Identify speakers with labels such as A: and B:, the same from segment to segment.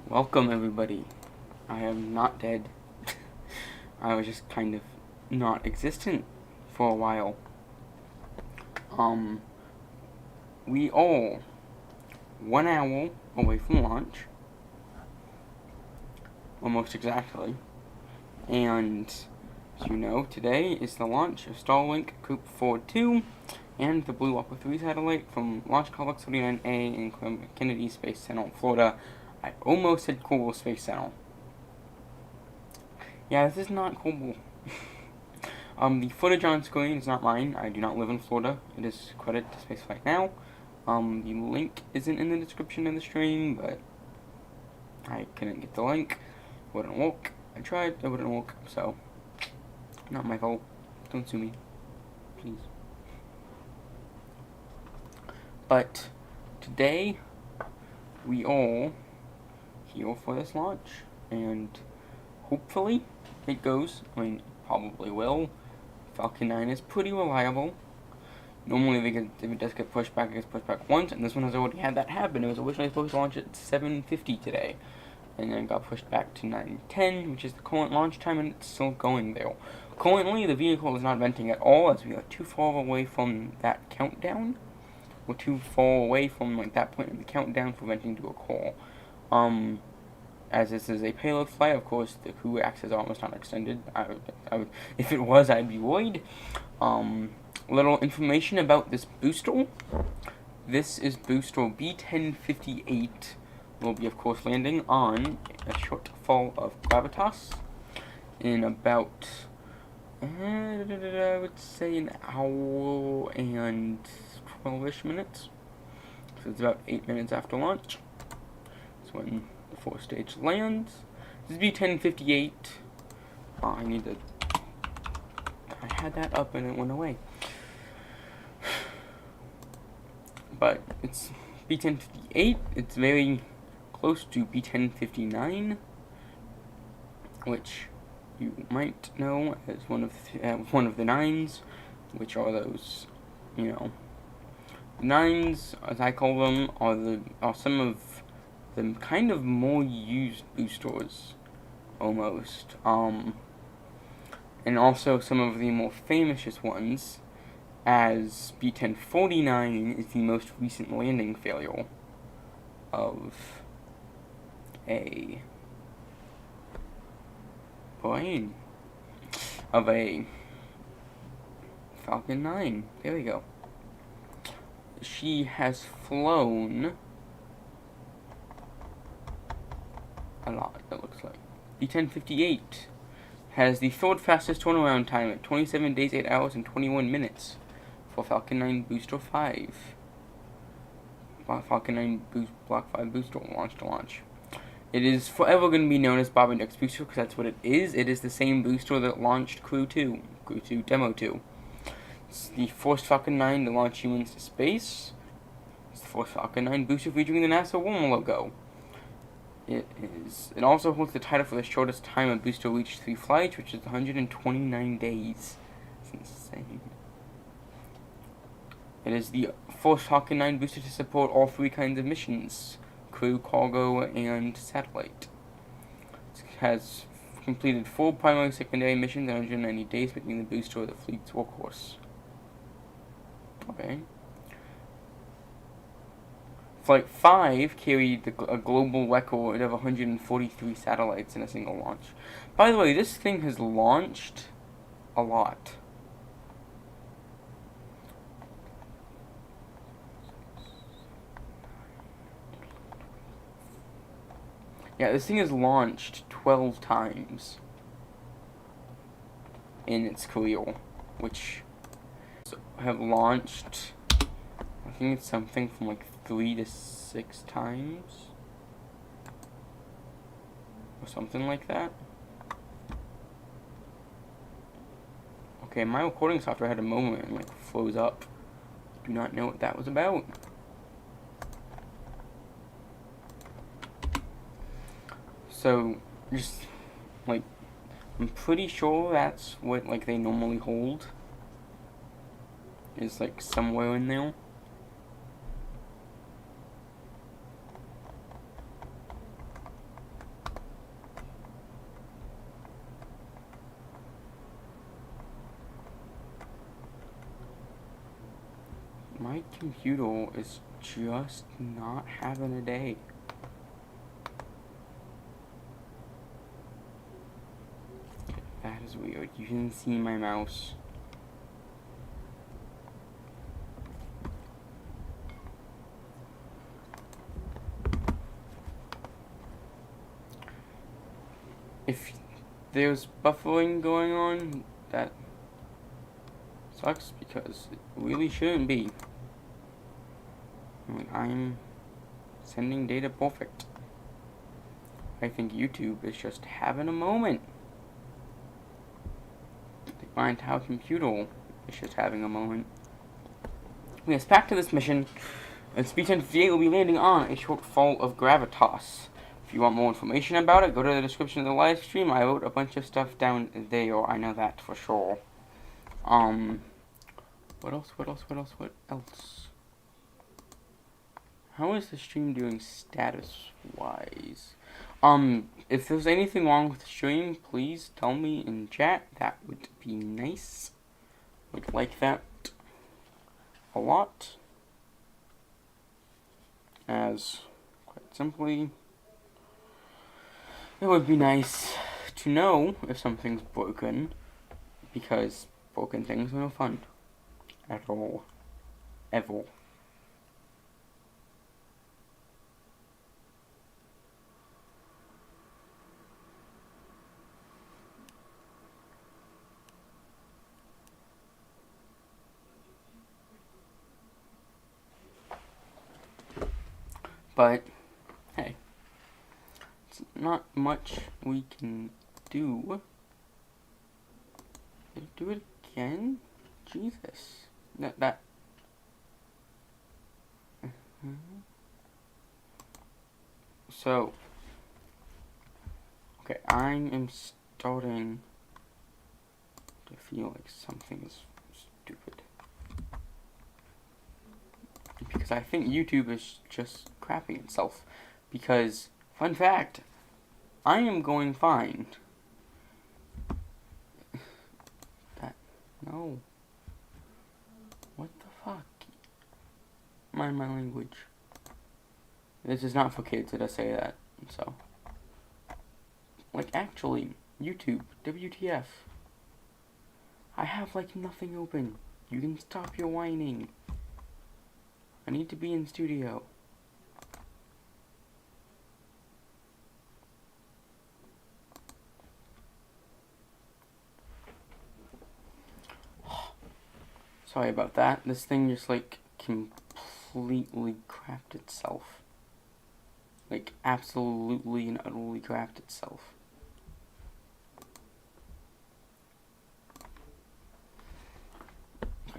A: Welcome, everybody. I am not dead. I was just kind of not existent for a while. We are 1 hour away from launch. Almost exactly. And, as you know, today is the launch of Starlink Group 4-2 and the BlueWalker 3 satellite from Launch Complex 39A in Kennedy Space Center, Florida. I almost said Cool Space Center. Yeah, this is not cool. The footage on screen is not mine. I do not live in Florida. It is credit to SpaceFlightNow. The link isn't in the description of the stream, but I couldn't get the link. It wouldn't work. I tried, it wouldn't work, so not my fault. Don't sue me, please. But today we are here for this launch, and hopefully it goes. I mean, probably will. Falcon 9 is pretty reliable. Normally, if it does get pushed back, it gets pushed back once, and this one has already had that happen. It was originally supposed to launch at 7:50 today, and then it got pushed back to 9:10, which is the current launch time, and it's still going there. Currently, the vehicle is not venting at all, as we are too far away from that countdown. We're too far away from that point in the countdown for venting to occur. As this is a payload flight, of course, the crew access almost not extended. If it was, I'd be worried. Little information about this booster. This is booster B1058. Will be, of course, landing on a shortfall of Gravitas in about, I would say, an hour and 12-ish minutes. So it's about 8 minutes after launch. That's when the fourth stage lands. This is B1058. I had that up and it went away. But it's B1058. It's very close to B1059, which you might know as one of the nines, which are those, nines, as I call them, are some of the kind of more used boosters, almost. And also some of the more famous ones, as B1049 is the most recent landing failure of a plane, of a Falcon 9. There we go. She has flown a lot, it looks like. B1058 has the third fastest turnaround time at 27 days, 8 hours, and 21 minutes for Falcon 9 Booster 5. Falcon 9 Block 5 booster launch to launch. It is forever going to be known as Bob Index Booster because that's what it is. It is the same booster that launched Crew 2 Demo 2. It's the first Falcon 9 to launch humans to space. It's the first Falcon 9 booster featuring the NASA worm logo. It also holds the title for the shortest time a booster reached 3 flights, which is 129 days. It's insane. It is the first Falcon 9 booster to support all 3 kinds of missions: crew, cargo, and satellite. It has completed 4 primary and secondary missions in 190 days, making the booster the fleet's workhorse. Okay. Flight 5 carried a global record of 143 satellites in a single launch. By the way, this thing has launched a lot. Yeah, this thing has launched 12 times in its career, which have launched, I think it's something from 3 to 6 times, or something like that. Okay, my recording software had a moment and froze up. Do not know what that was about. So, just, I'm pretty sure that's what, they normally hold. Is, somewhere in there. My computer is just not having a day. That is weird. You can see my mouse. If there's buffering going on, that sucks because it really shouldn't be. I mean, I'm sending data perfect. I think YouTube is just having a moment. My entire computer is just having a moment. Yes, back to this mission. SpaceX will be landing on a short fall of Gravitas. If you want more information about it, go to the description of the live stream. I wrote a bunch of stuff down there. I know that for sure. What else? How is the stream doing status-wise? If there's anything wrong with the stream, please tell me in chat. That would be nice. Would like that a lot. As, quite simply, it would be nice to know if something's broken, because broken things are no fun. At all. Ever. But, hey, it's not much we can do. Do it again? Jesus. That. So, okay, I am starting to feel like something's stupid. Because I think YouTube is just crapping itself. Because, fun fact, I am going fine. No. What the fuck? Mind my language. This is not for kids that I say that, so. Like, actually, YouTube, WTF. I have, like, nothing open. You can stop your whining. I need to be in studio. Sorry about that. This thing just, like, completely crapped itself. Like, absolutely and utterly crapped itself.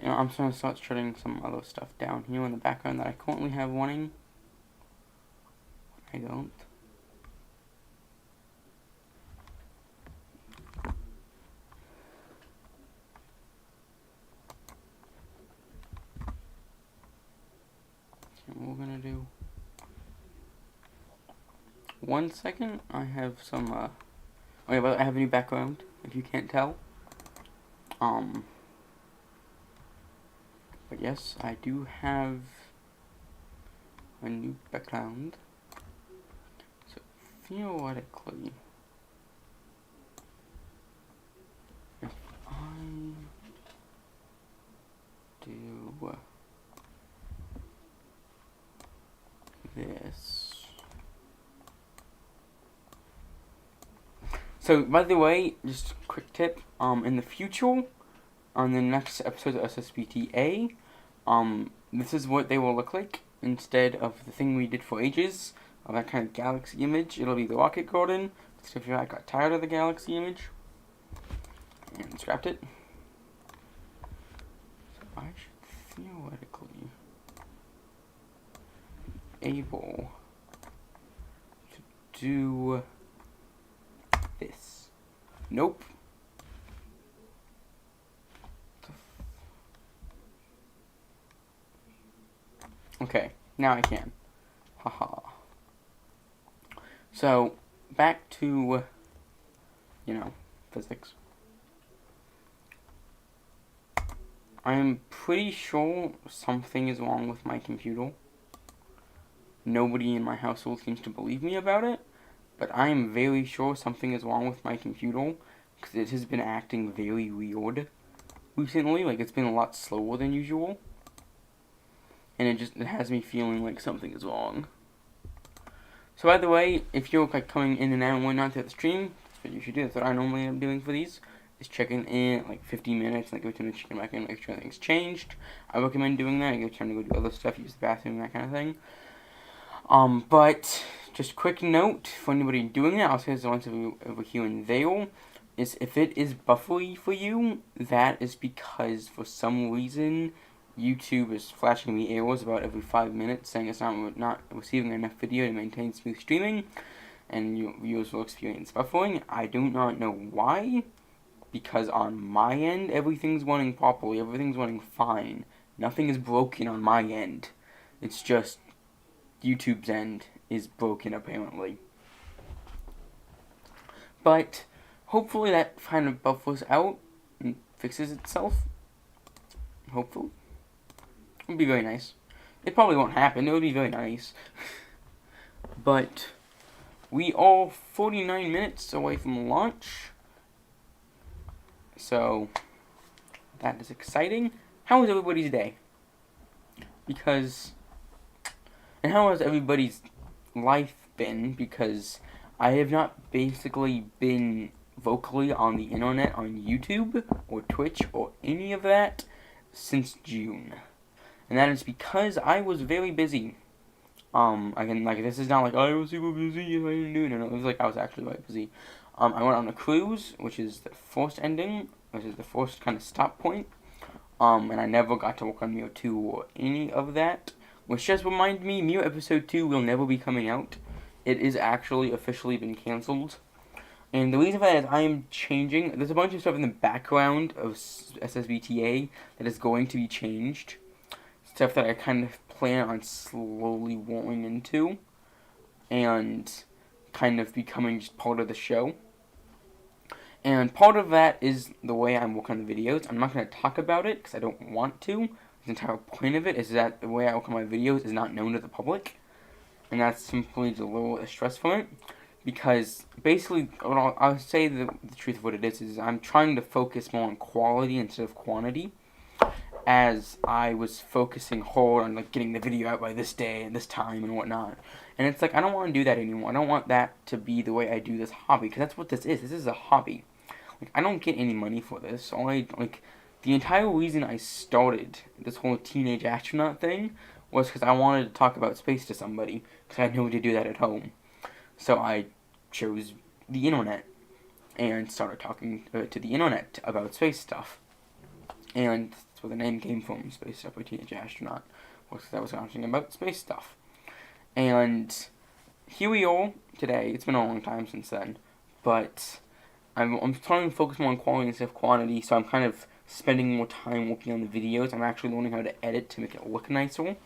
A: You know, I'm just going to start shutting some other stuff down here in the background that I currently have running. I don't. So what we're going to do. 1 second, I have some, oh yeah, but I have a new background, if you can't tell. But yes, I do have a new background. So theoretically, if I do this. So, by the way, just a quick tip, in the future, on the next episode of SSBTA, this is what they will look like, instead of the thing we did for ages, of that kind of galaxy image. It'll be the rocket garden, so if I got tired of the galaxy image, and scrapped it. So I should theoretically be able to do this. Nope. Okay, now I can. Haha. So, back to, you know, physics. I'm pretty sure something is wrong with my computer. Nobody in my household seems to believe me about it, but I am very sure something is wrong with my computer, because it has been acting very weird recently. Like, it's been a lot slower than usual, and it has me feeling like something is wrong. So by the way, if you're like coming in and out and whatnot throughout the stream, that's what you should do. That's what I normally am doing for these. Is checking in at like 15 minutes, and like go to the chicken back in, make sure everything's changed. I recommend doing that. You go trying to go do other stuff, use the bathroom, that kind of thing. But just quick note for anybody doing that, I'll say this once over here and there, is if it is buffery for you, that is because for some reason YouTube is flashing me errors about every 5 minutes saying it's not receiving enough video to maintain smooth streaming, and your viewers will experience buffering. I do not know why, because on my end, everything's running properly, everything's running fine. Nothing is broken on my end. It's just YouTube's end is broken, apparently. But hopefully that kind of buffers out and fixes itself. Hopefully. It would be very nice. It probably won't happen. It would be very nice. But we are 49 minutes away from launch. So that is exciting. How was everybody's day? And how has everybody's life been? Because I have not basically been vocally on the internet on YouTube or Twitch or any of that since June. And that is because I was very busy. This is not like, I was super busy, I didn't do it. No, it was like I was actually very busy. I went on a cruise, which is the first ending, which is the first kind of stop point. And I never got to work on Mirror 2 or any of that. Which just reminded me, Mirror Episode 2 will never be coming out. It is actually officially been cancelled. And the reason for that is I am changing. There's a bunch of stuff in the background of SSBTA that is going to be changed. Stuff that I kind of plan on slowly rolling into. And kind of becoming just part of the show. And part of that is the way I'm working on the videos. I'm not going to talk about it because I don't want to. The entire point of it is that the way I work on my videos is not known to the public. And that's simply to lower the stress from it. Because basically, I'll say the truth of what it is I'm trying to focus more on quality instead of quantity. As I was focusing hard on like getting the video out by this day and this time and whatnot. And it's like, I don't want to do that anymore. I don't want that to be the way I do this hobby. Because that's what this is. This is a hobby. Like, I don't get any money for this. The entire reason I started this whole teenage astronaut thing was because I wanted to talk about space to somebody, because I had no way to do that at home. So I chose the internet and started talking to the internet about space stuff. And that's where the name came from, Space Stuff by Teenage Astronaut, was because I was talking about space stuff. And here we are today. It's been a long time since then, but I'm trying to focus more on quality instead of quantity, so I'm kind of spending more time working on the videos. I'm actually learning how to edit to make it look nicer. And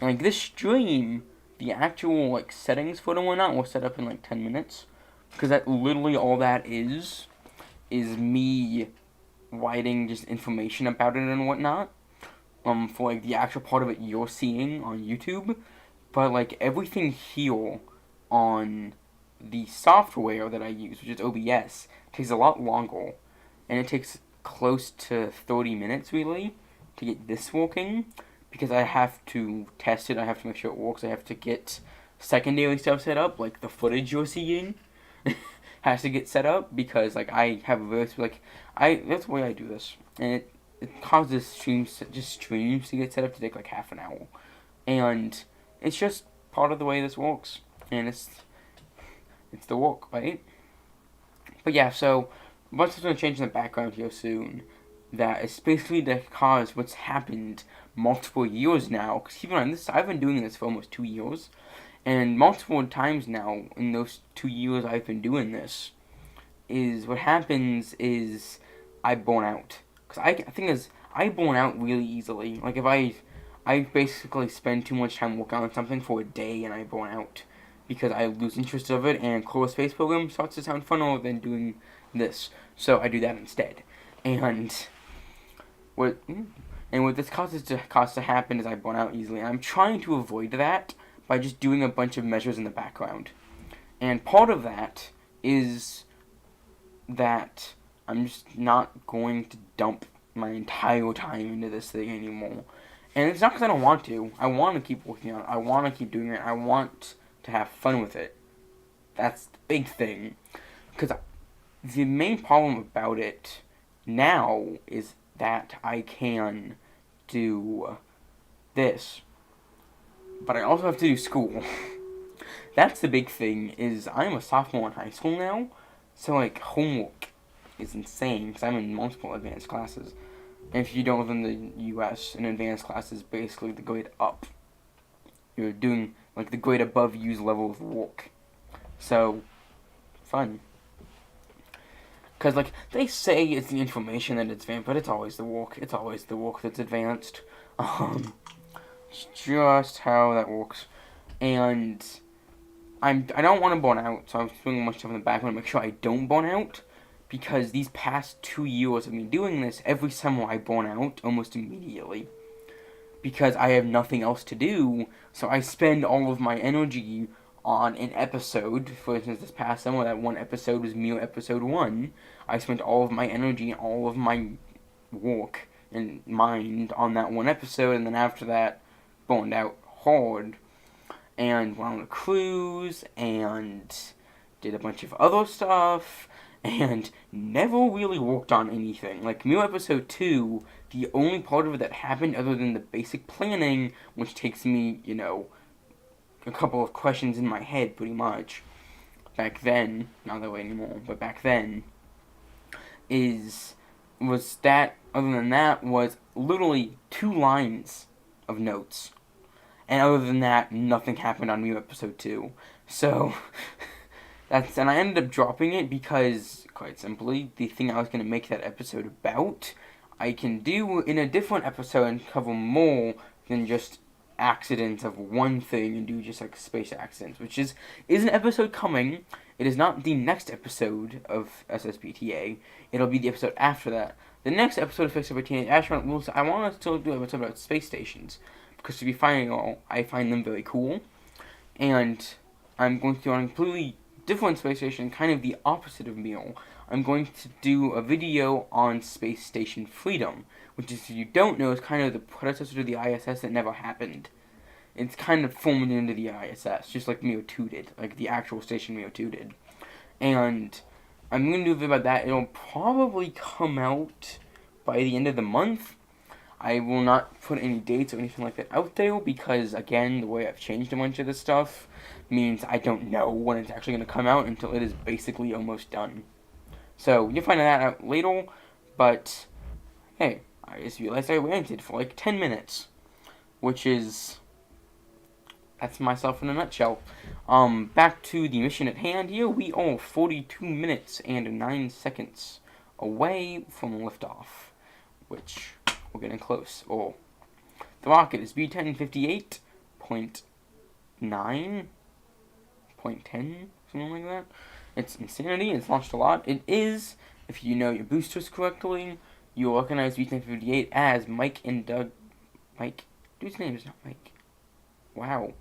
A: like this stream, the actual like settings for it and whatnot will set up in like 10 minutes. Because that literally all that is me writing just information about it and whatnot. For like the actual part of it you're seeing on YouTube. But like everything here on the software that I use, which is OBS, takes a lot longer. And it takes close to 30 minutes really to get this working, because I have to test it, I have to make sure it works, I have to get secondary stuff set up, like the footage you're seeing has to get set up, because like I have a very that's the way I do this, and it causes streams to get set up to take like half an hour, and it's just part of the way this works, and it's the work, right? But yeah, so a bunch of going to change in the background here soon. That is basically because what's happened multiple years now. Because keep in mind, I've been doing this for almost 2 years. And multiple times now, in those 2 years I've been doing this, is what happens is I burn out. Because I burn out really easily. Like if I basically spend too much time working on something for a day and I burn out. Because I lose interest of it, and Core Space Program starts to sound funner than doing this. So I do that instead. And And what this causes to happen is I burn out easily. And I'm trying to avoid that by just doing a bunch of measures in the background. And part of that is that I'm just not going to dump my entire time into this thing anymore. And it's not because I don't want to. I want to keep working on it. I want to keep doing it. I want to have fun with it. That's the big thing. Because the main problem about it now is that I can do this, but I also have to do school. That's the big thing, is I'm a sophomore in high school now, so like homework is insane because I'm in multiple advanced classes. And if you don't live in the US, an advanced class is basically the grade up. You're doing like the grade above you's level of work. So, fun. Because, like, they say it's the information that it's advanced, but it's always the work. It's always the work that's advanced. It's just how that works. And I don't want to burn out, so I'm doing much stuff in the background to make sure I don't burn out. Because these past 2 years of me doing this, every summer I burn out almost immediately. Because I have nothing else to do, so I spend all of my energy on an episode. For instance, this past summer, that one episode was Meal Episode 1. I spent all of my energy, all of my work and mind on that one episode, and then after that, burned out hard. And went on a cruise, and did a bunch of other stuff, and never really worked on anything. Like, Meal Episode 2, the only part of it that happened other than the basic planning, which takes me, a couple of questions in my head, pretty much, back then, not that way anymore, but back then, was that, other than that, was literally 2 lines of notes. And other than that, nothing happened on Mew Episode 2. So, and I ended up dropping it because, quite simply, the thing I was going to make that episode about, I can do in a different episode and cover more than just accidents of one thing and do just like space accidents, which is an episode coming. It is not the next episode of SSBTA. It'll be the episode after that. The next episode of Everyday Astronaut I want to still do an episode about space stations, because to be finding all, I find them very cool, and I'm going to do on a completely different space station, kind of the opposite of Meal. I'm going to do a video on Space Station Freedom, which is, if you don't know, is kind of the predecessor to the ISS that never happened. It's kind of formed into the ISS, just like MEO 2 did, like the actual station MEO 2 did. And I'm going to do a video about that. It'll probably come out by the end of the month. I will not put any dates or anything like that out there because, again, the way I've changed a bunch of this stuff means I don't know when it's actually going to come out until it is basically almost done. So, you'll find that out later, but, hey, I just realized I ranted for like 10 minutes, which is, that's myself in a nutshell. Back to the mission at hand here, we are 42 minutes and 9 seconds away from liftoff, which, we're getting close. Oh, the rocket is B1058.9, .10, something like that. It's insanity. It's launched a lot. It is, if you know your boosters correctly, you'll recognize B1058 as Mike and Doug. Mike, dude's name is not Mike. Wow.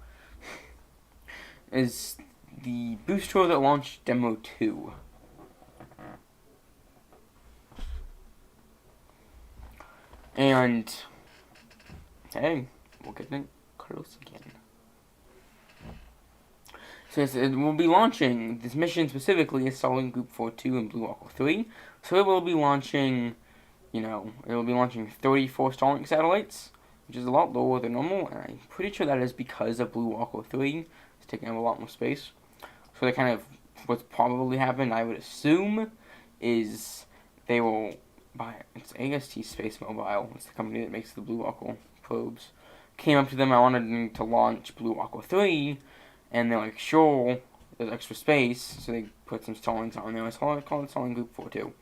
A: Is the booster that launched Demo 2. And, hey, we're getting close again. So it will be launching, this mission specifically is Starlink Group 4-2 and BlueWalker 3. So it will be launching, it will be launching 34 Starlink satellites, which is a lot lower than normal, and I'm pretty sure that is because of BlueWalker 3. It's taking up a lot more space. So that kind of, what's probably happened, I would assume, is they will it's AST SpaceMobile, it's the company that makes the BlueWalker probes, came up to them, I wanted them to launch BlueWalker 3, and they're like, sure, there's extra space, so they put some Starlinks on there, so I call it Starlink Group 4-2.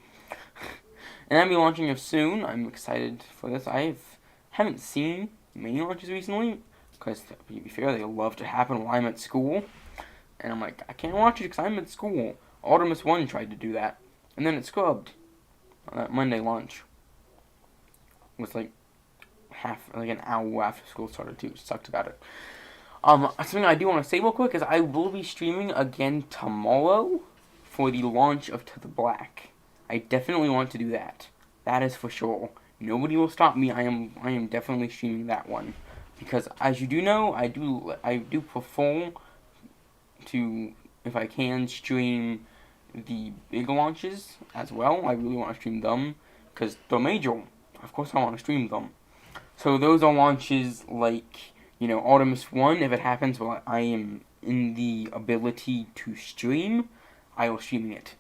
A: And I'll be launching it soon. I'm excited for this. Haven't seen many launches recently, because, to be fair, they love to happen while I'm at school, and I'm like, I can't watch it because I'm at school. Artemis 1 tried to do that, and then it scrubbed. That Monday launch was like an hour after school started too. Sucked about it. Something I do want to say real quick is I will be streaming again tomorrow for the launch of To the Black. I definitely want to do that. That is for sure. Nobody will stop me. I am definitely streaming that one because, as you do know, I do prefer to, if I can, stream the big launches as well. I really want to stream them because they're major. Of course, I want to stream them. So those are launches like, Artemis 1, if it happens while I am in the ability to stream, I will stream it.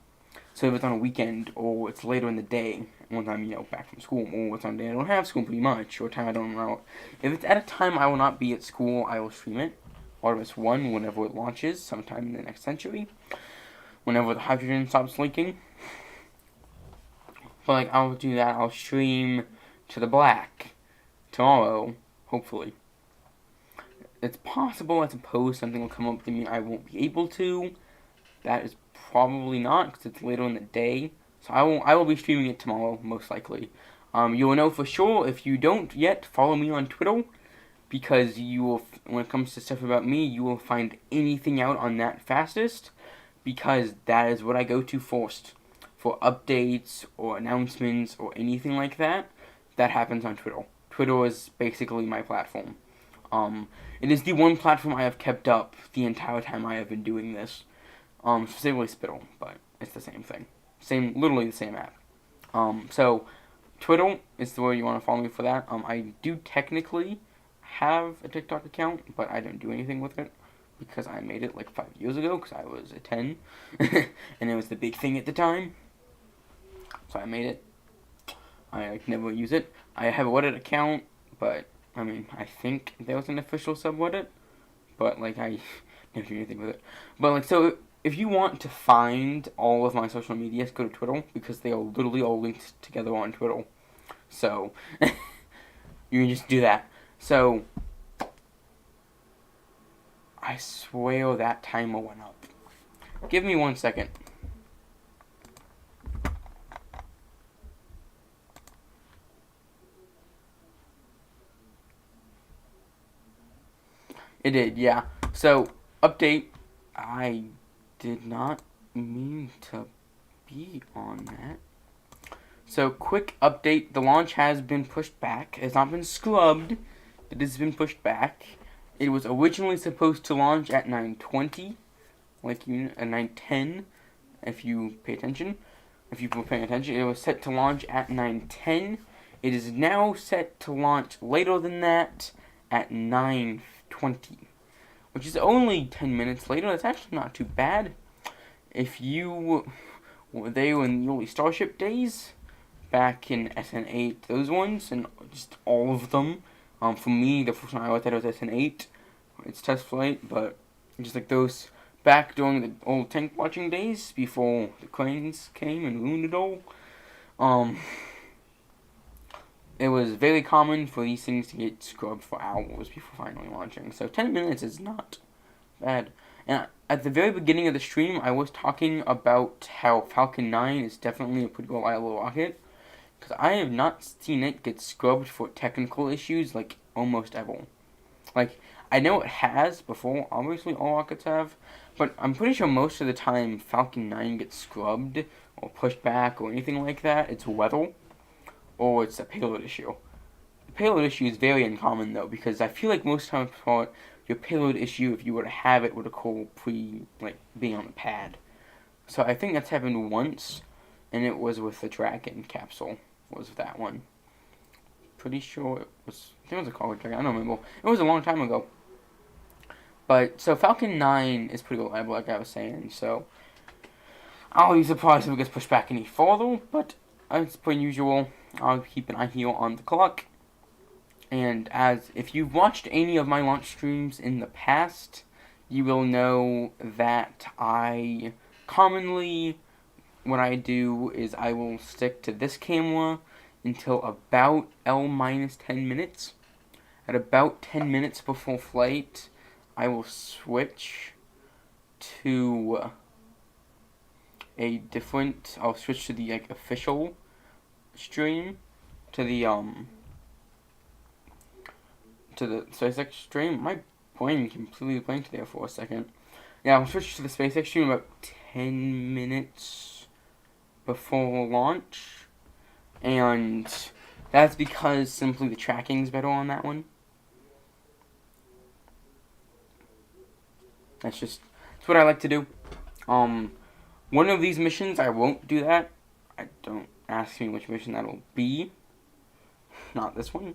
A: So if it's on a weekend, or it's later in the day, once I'm, back from school, or it's on a day I don't have school pretty much, or a time I don't know. If it's at a time I will not be at school, I will stream it. Artemis 1, whenever it launches, sometime in the next century. Whenever the hydrogen stops leaking. But, I'll do that. I'll stream To the Black tomorrow, hopefully. It's possible, I suppose, something will come up to me I won't be able to. That is probably not, because it's later in the day. So I will be streaming it tomorrow, most likely. You will know for sure. If you don't yet, follow me on Twitter, because you will, when it comes to stuff about me, you will find anything out on that fastest, because that is what I go to first. For updates, or announcements, or anything like that, that happens on Twitter. Twitter is basically my platform. It is the one platform I have kept up the entire time I have been doing this. Specifically Spittle, but it's the same thing. Literally the same app. So, Twitter is the way you want to follow me for that. I do technically have a TikTok account, but I don't do anything with it, because I made it like 5 years ago, because I was a 10, and it was the big thing at the time. So I made it. I never use it. I have a Reddit account, but, I think there was an official subreddit, but, I never do anything with it. But, so, if you want to find all of my social medias, go to Twitter, because they are literally all linked together on Twitter. So, you can just do that. So, I swear that timer went up. Give me 1 second. It did, yeah. So, update. I did not mean to be on that. So, quick update. The launch has been pushed back. It has not been scrubbed. It has been pushed back. It was originally supposed to launch at 9:20. At 9:10. If you pay attention. If you were paying attention. It was set to launch at 9:10. It is now set to launch later than that at 9:20, which is only 10 minutes later. That's actually not too bad. If you were there in the early Starship days, back in SN8, those ones, and just all of them, for me, the first one I looked at was SN8, it's test flight, but just like those, back during the old tank watching days, before the cranes came and ruined it all, it was very common for these things to get scrubbed for hours before finally launching. So 10 minutes is not bad. And at the very beginning of the stream, I was talking about how Falcon 9 is definitely a pretty reliable rocket, because I have not seen it get scrubbed for technical issues, almost ever. I know it has before, obviously all rockets have, but I'm pretty sure most of the time Falcon 9 gets scrubbed, or pushed back, or anything like that, it's weather, or it's a payload issue. The payload issue is very uncommon, though, because I feel like most times your payload issue, if you were to have it, would occur being on the pad. So I think that's happened once, and it was with the Dragon capsule, was that one. Pretty sure it was, I think it was a Cargo Dragon, I don't remember. It was a long time ago. But, so Falcon 9 is pretty reliable, like I was saying, so I'll be surprised if it gets pushed back any further, but as per usual, I'll keep an eye here on the clock. And if you've watched any of my launch streams in the past, you will know that I commonly, what I do is I will stick to this camera until about L-10 minutes. At about 10 minutes before flight, I will switch to I'll switch to the official stream, to the to the SpaceX stream. My brain completely blanked there for a second. Yeah, I'll switch to the SpaceX stream about 10 minutes before launch. And that's because simply the tracking's better on that one. That's what I like to do. One of these missions, I won't do that. Don't ask me which mission that'll be. Not this one.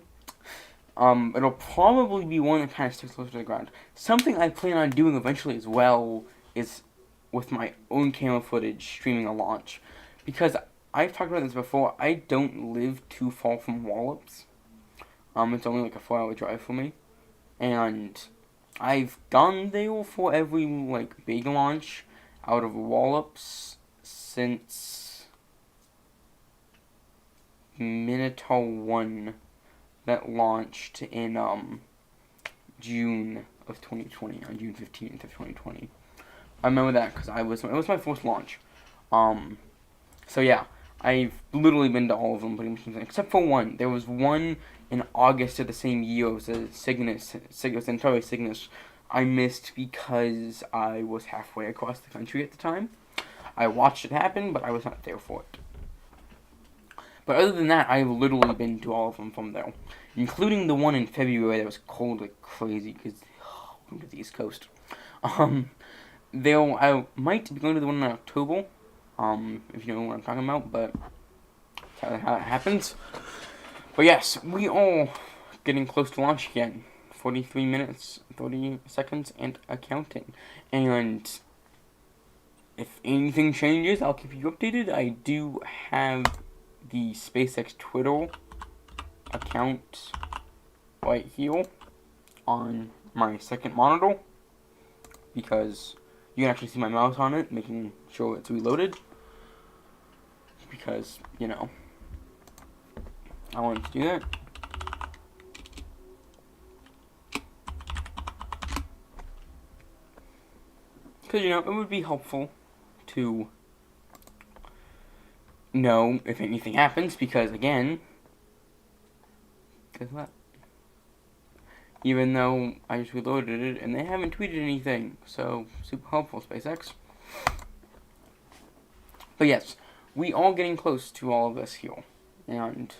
A: It'll probably be one that kind of sticks closer to the ground. Something I plan on doing eventually as well is with my own camera footage streaming a launch. Because I've talked about this before, I don't live too far from Wallops. It's only like a 4-hour drive for me. And I've gone there for every, like, big launch out of Wallops since Minotaur 1 that launched in, June of 2020, on June 15th of 2020. I remember that because it was my first launch. So yeah, I've literally been to all of them, pretty much, except for one. There was one in August of the same year. It was a Cygnus, entirely Cygnus. I missed because I was halfway across the country at the time. I watched it happen, but I was not there for it. But other than that, I've literally been to all of them from there, including the one in February that was cold like crazy because I'm to the East Coast. I might be going to the one in October, if you know what I'm talking about, but that's how it happens. But yes, we are getting close to launch again. 43 minutes, 30 seconds, and accounting. And if anything changes, I'll keep you updated. I do have the SpaceX Twitter account right here on my second monitor, because you can actually see my mouse on it, making sure it's reloaded, because, you know, I wanted to do that. Because, you know, it would be helpful to know if anything happens, because, again, guess what? Even though I just reloaded it, and they haven't tweeted anything, so super helpful, SpaceX. But yes, we are getting close to all of this here, and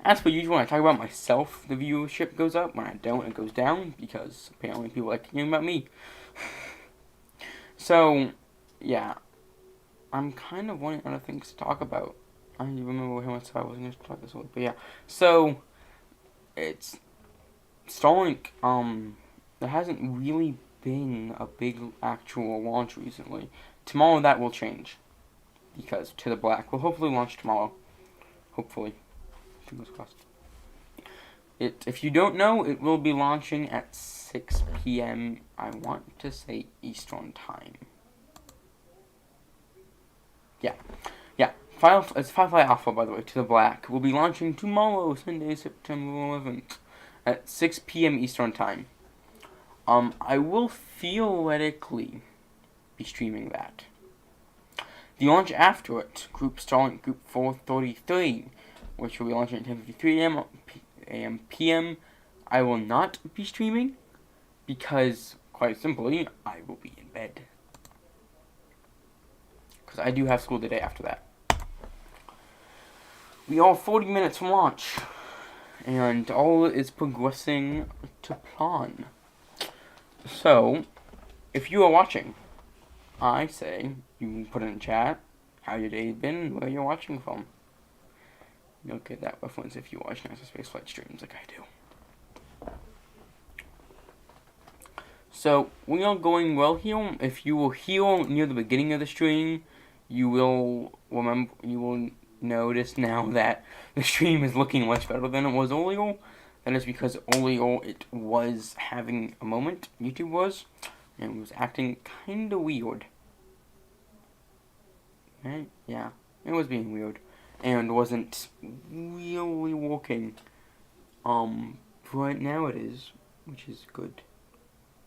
A: as per usual, when I talk about myself, the viewership goes up. When I don't, it goes down, because apparently people like hearing about me. So, yeah, I'm kind of wanting other things to talk about. I don't even remember how much I was going to talk this with, but yeah. So, it's Starlink. There hasn't really been a big actual launch recently. Tomorrow that will change, because To the Black will hopefully launch tomorrow. Hopefully, fingers crossed. If you don't know, it will be launching at 6 p.m. I want to say Eastern Time. Yeah. It's Firefly Alpha, by the way. To the Black will be launching tomorrow, Sunday, September 11th, at 6 p.m. Eastern Time. I will theoretically be streaming that. The launch after it, Starlink Group 433, which will be launching at 10:53 a.m. p.m. I will not be streaming, because, quite simply, I will be in bed. Because I do have school the day after that. We are 40 minutes from launch, and all is progressing to plan. So, if you are watching, I say you can put in the chat how your day's been and where you're watching from. You'll get that reference if you watch NASA Spaceflight streams like I do. So, we are going well here. If you were here near the beginning of the stream, you will notice now that the stream is looking much better than it was earlier. That is because earlier it was having a moment, YouTube was, and it was acting kinda weird. Right? Yeah, it was being weird, and wasn't really working. But now it is, which is good.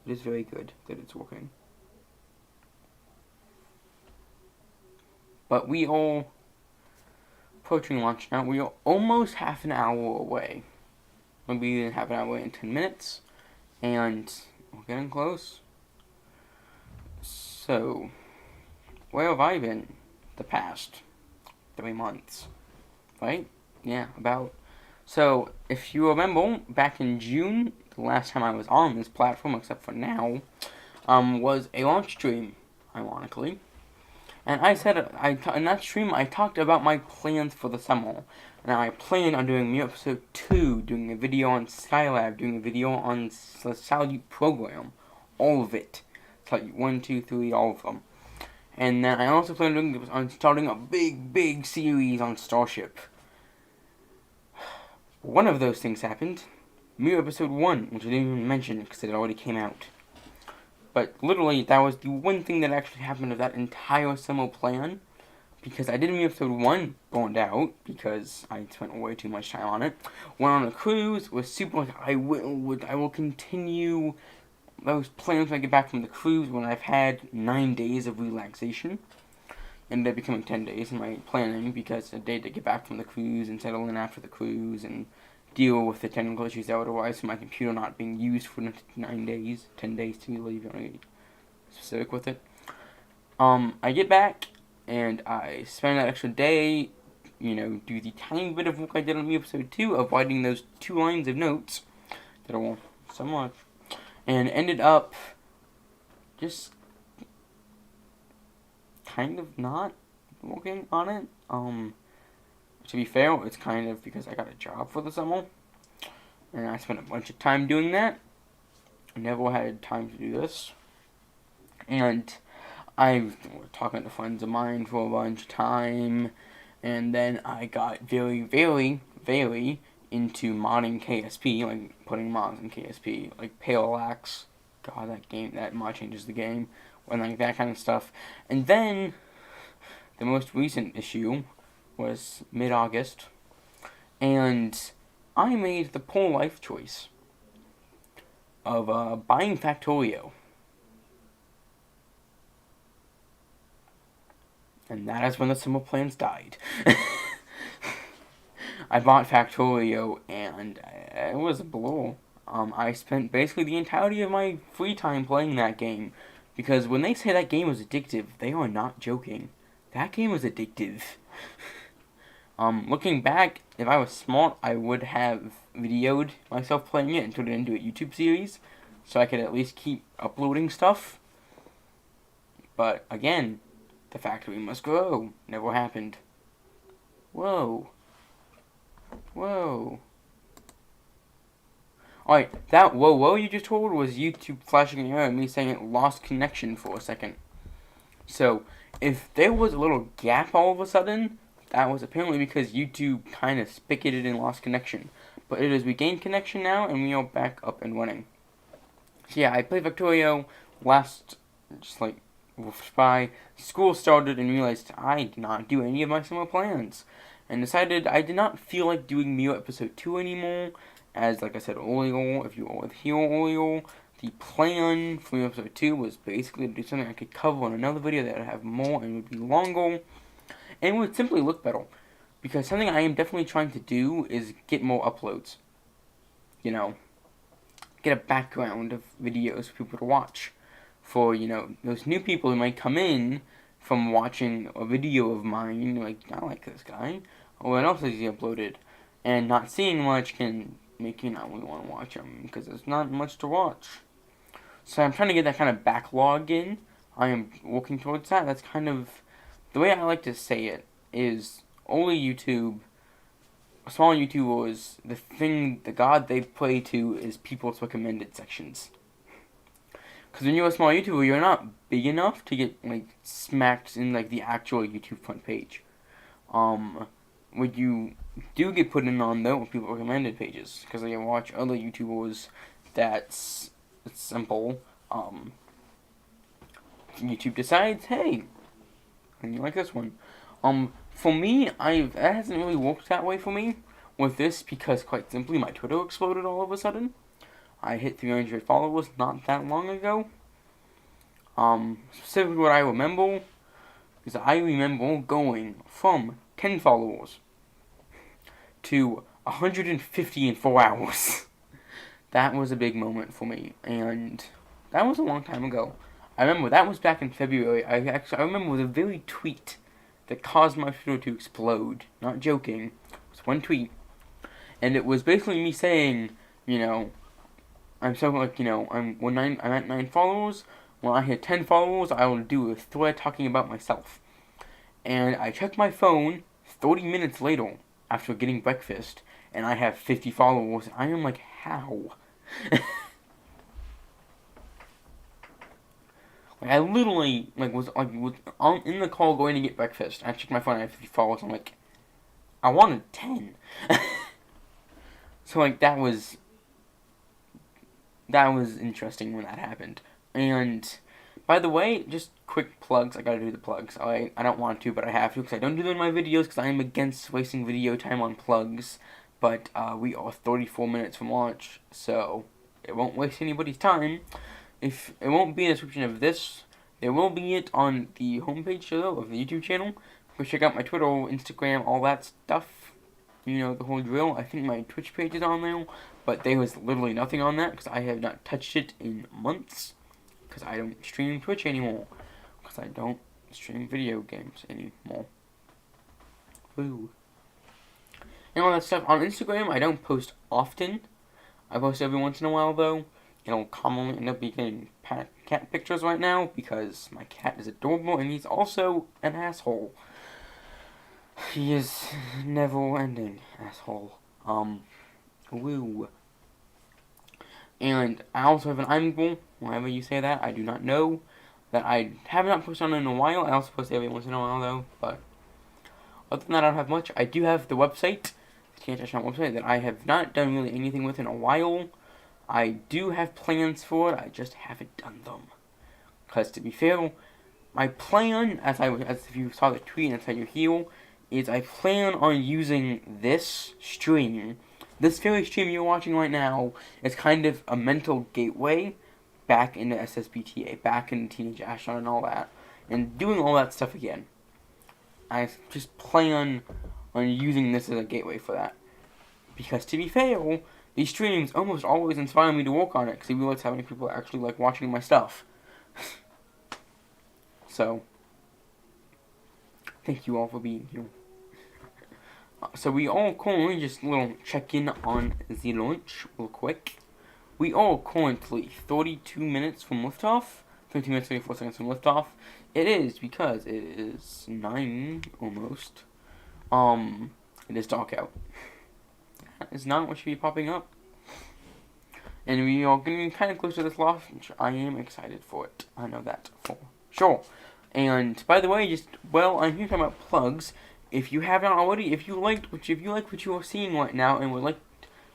A: It is very good that it's working. But we are approaching launch now. We are almost half an hour away. maybe half an hour and 10 minutes, and we're getting close. So, where have I been the past 3 months? Right? Yeah, about. So, if you remember, back in June, the last time I was on this platform, except for now, was a launch stream, ironically. And I said, in that stream, I talked about my plans for the summer. Now, I plan on doing Mew Episode 2, doing a video on Skylab, doing a video on the Salute program. All of it. Salute 1, 2, 3, all of them. And then I also plan on starting a big series on Starship. One of those things happened. Mew Episode 1, which I didn't even mention because it already came out. But literally, that was the one thing that actually happened of that entire summer plan. Because I did Mew Episode 1, burned out, because I spent way too much time on it. Went on a cruise, was super like, I will continue those plans when I get back from the cruise when I've had 9 days of relaxation. Ended up becoming 10 days in my planning, because a day to get back from the cruise and settle in after the cruise and deal with the technical issues that would arise from my computer not being used for 9 days, 10 days to be if you want to get specific with it. I get back, and I spend that extra day, do the tiny bit of work I did on Episode 2 of writing those 2 lines of notes that I want so much, and ended up just kind of not working on it. To be fair, it's kind of because I got a job for the summer, and I spent a bunch of time doing that. I never had time to do this, and I was talking to friends of mine for a bunch of time, and then I got very into modding KSP, like putting mods in KSP, like Payloads. God, that mod changes the game, and like that kind of stuff. And then the most recent issue was mid-August, and I made the poor life choice of buying Factorio. And that is when the summer plans died. I bought Factorio, and it was a blow. I spent basically the entirety of my free time playing that game, because when they say that game was addictive, they are not joking. That game was addictive. Looking back, if I was smart, I would have videoed myself playing it and turned it into a YouTube series, so I could at least keep uploading stuff. But again, the factory must grow. Never happened. Whoa. Alright, that whoa you just heard was YouTube flashing an error and me saying it lost connection for a second. So, if there was a little gap all of a sudden, that was apparently because YouTube kind of spigoted and lost connection. But it has regained connection now, and we are back up and running. So yeah, I played Factorio last, by school started and realized I did not do any of my summer plans. And decided I did not feel like doing Mew Episode 2 anymore. As, like I said earlier, if you were here earlier, the plan for Mew Episode 2 was basically to do something I could cover on another video that would have more and would be longer. And it would simply look better. Because something I am definitely trying to do is get more uploads. Get a background of videos for people to watch. For, those new people who might come in from watching a video of mine, like, I like this guy, or what else has he uploaded, and not seeing much can make you not really want to watch him, because there's not much to watch. So I'm trying to get that kind of backlog in. I am working towards that. That's kind of, the way I like to say it is, only YouTube, small YouTubers, the god they play to is people's recommended sections. Because when you're a small YouTuber, you're not big enough to get, smacked in, the actual YouTube front page. What you do get put in on, though, people recommended pages. Because I watch other YouTubers it's simple. YouTube decides, hey, you like this one. For me, it hasn't really worked that way for me with this, because, quite simply, my Twitter exploded all of a sudden. I hit 300 followers not that long ago. Specifically what I remember is I remember going from 10 followers to 150 in 4 hours. That was a big moment for me, and that was a long time ago. I remember that was back in February. I remember the very tweet that caused my Twitter to explode. Not joking. It was one tweet, and it was basically me saying, I'm so I'm at 9 followers. When I hit 10 followers, I will do a thread talking about myself. And I checked my phone 30 minutes later after getting breakfast, and I have 50 followers. I am like, how? I literally was in the car going to get breakfast. I checked my phone. I had 50 followers. I'm like, I wanted 10. So that was interesting when that happened. And by the way, just quick plugs. I gotta do the plugs. I don't want to, but I have to because I don't do them in my videos because I am against wasting video time on plugs. But we are 34 minutes from launch, so it won't waste anybody's time. If it won't be in the description of this, there will be it on the homepage though of the YouTube channel. Go check out my Twitter, Instagram, all that stuff. The whole drill. I think my Twitch page is on there, but there was literally nothing on that because I have not touched it in months. Because I don't stream Twitch anymore. Because I don't stream video games anymore. Woo. And all that stuff. On Instagram, I don't post often. I post every once in a while, though. It'll commonly end up being cat pictures right now, because my cat is adorable, and he's also an asshole. He is never-ending asshole. Woo. And I also have an iMovie, whenever you say that, I do not know. That I have not posted on in a while. I also post every once in a while, though, but other than that, I don't have much. I do have the website, the TNT Astronaut website, that I have not done really anything with in a while. I do have plans for it, I just haven't done them. Because to be fair, my plan, as if you saw the tweet inside your heel, is I plan on using this stream. This very stream you're watching right now is kind of a mental gateway back into SSBTA, back into Teenage Astronaut and all that, and doing all that stuff again. I just plan on using this as a gateway for that. Because to be fair, these streams almost always inspire me to work on it, because I realize how many people actually like watching my stuff. So, thank you all for being here. So we all currently, just a little check-in on the launch real quick. We are currently 32 minutes from liftoff. 32 minutes, 34 seconds from liftoff. It is because it is 9 almost. It is dark out. That is not what should be popping up. And we are getting kind of close to this launch. I am excited for it. I know that for sure. And by the way, I'm here talking about plugs. If you haven't already, if you like what you are seeing right now, and would like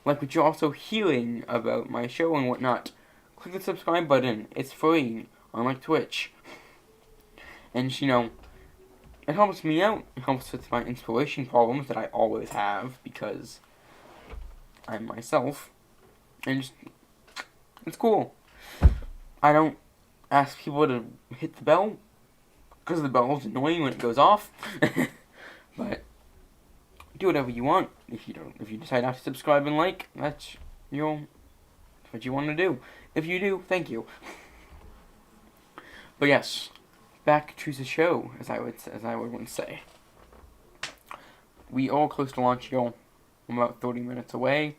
A: what you're also hearing about my show and whatnot, click the subscribe button. It's free, unlike Twitch. And it helps me out. It helps with my inspiration problems that I always have because I'm myself. And it's cool. I don't ask people to hit the bell because the bell is annoying when it goes off. But do whatever you want. If you decide not to subscribe and like, that's what you want to do. If you do, thank you. But yes, back to the show, as I would once say. We are close to launch, y'all. I'm about 30 minutes away.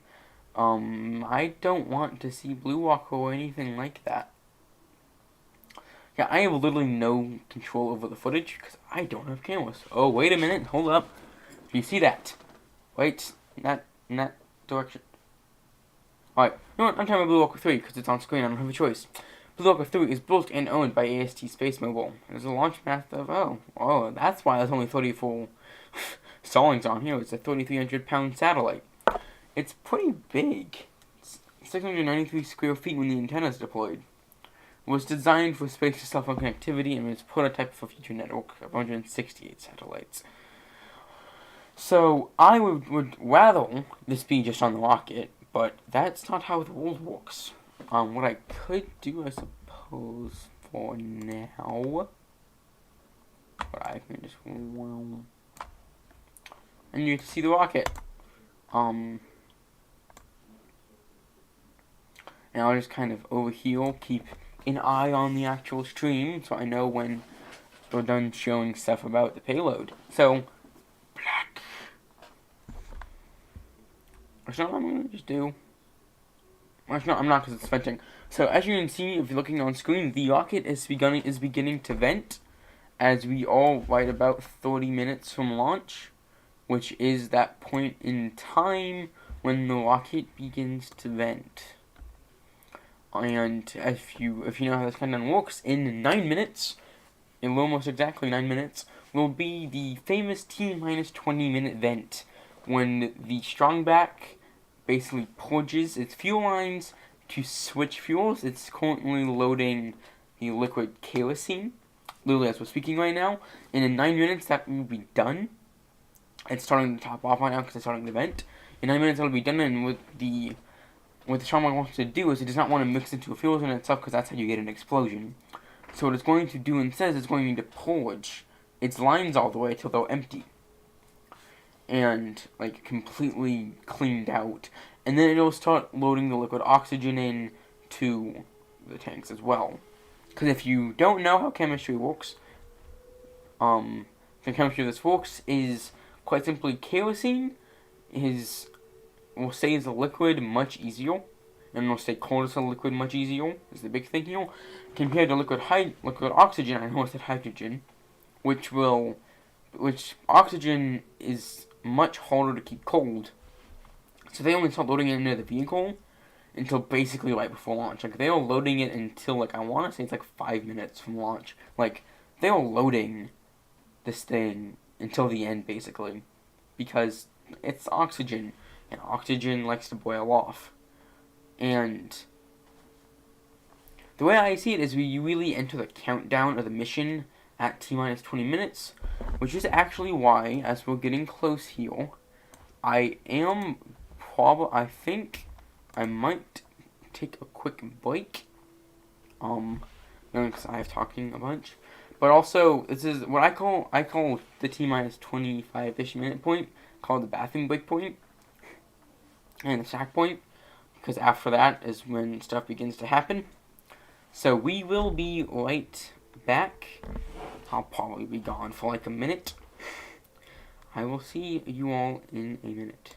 A: I don't want to see BlueWalker or anything like that. Yeah, I have literally no control over the footage because I don't have cameras. Oh, wait a minute. Hold up. Do you see that? Wait. In that direction. Alright. You know what? I'm talking about BlueWalker 3 because it's on screen. I don't have a choice. BlueWalker 3 is built and owned by AST SpaceMobile. There's a launch path of... Oh, that's why there's only 34 stallings on here. It's a 3,300-pound satellite. It's pretty big. It's 693 square feet when the antenna is deployed. It was designed for space to cell phone connectivity and was prototyped for a future network of 168 satellites. So, I would rather this be just on the rocket, but that's not how the world works. What I could do, I suppose, for now... But I can just... I need to see the rocket. And I'll just kind of over here keep an eye on the actual stream so I know when we're done showing stuff about the payload. So, black. Actually, what I'm going to just do. Actually, no, I'm not because it's venting. So, as you can see, if you're looking on screen, the rocket is beginning to vent as we are right about 30 minutes from launch, which is that point in time when the rocket begins to vent. And if you know how this countdown works, in 9 minutes, in almost exactly 9 minutes, will be the famous T-minus 20-minute vent, when the strongback basically purges its fuel lines to switch fuels. It's currently loading the liquid kerosene, literally as we're speaking right now, and in 9 minutes that will be done. It's starting to top off right now because it's starting the vent. In 9 minutes it'll be done, and what the strongback wants to do is it does not want to mix into a fuel in itself because that's how you get an explosion. So what it's going to do instead is it's going to purge its lines all the way till they're empty. And, like, completely cleaned out. And then it'll start loading the liquid oxygen in to the tanks as well. Because if you don't know how chemistry works, the chemistry of this works is quite simply kerosene will stay as a liquid much easier, and will stay cold as a liquid much easier, is the big thing here, compared to liquid oxygen, I know I said hydrogen, which oxygen is much harder to keep cold, so they only start loading it into the vehicle until basically right before launch. Like, they are loading it until, like, I want to say it's like 5 minutes from launch. Like, they are loading this thing until the end, basically, because it's oxygen, and oxygen likes to boil off. And the way I see it is you really enter the countdown of the mission at T-minus 20 minutes, which is actually why, as we're getting close here, I think I might take a quick break, because I have talking a bunch, but also, this is what I call the T-minus 25-ish minute point, called the bathroom break point, and the sack point, because after that is when stuff begins to happen. So we will be right back. I'll probably be gone for like a minute. I will see you all in a minute.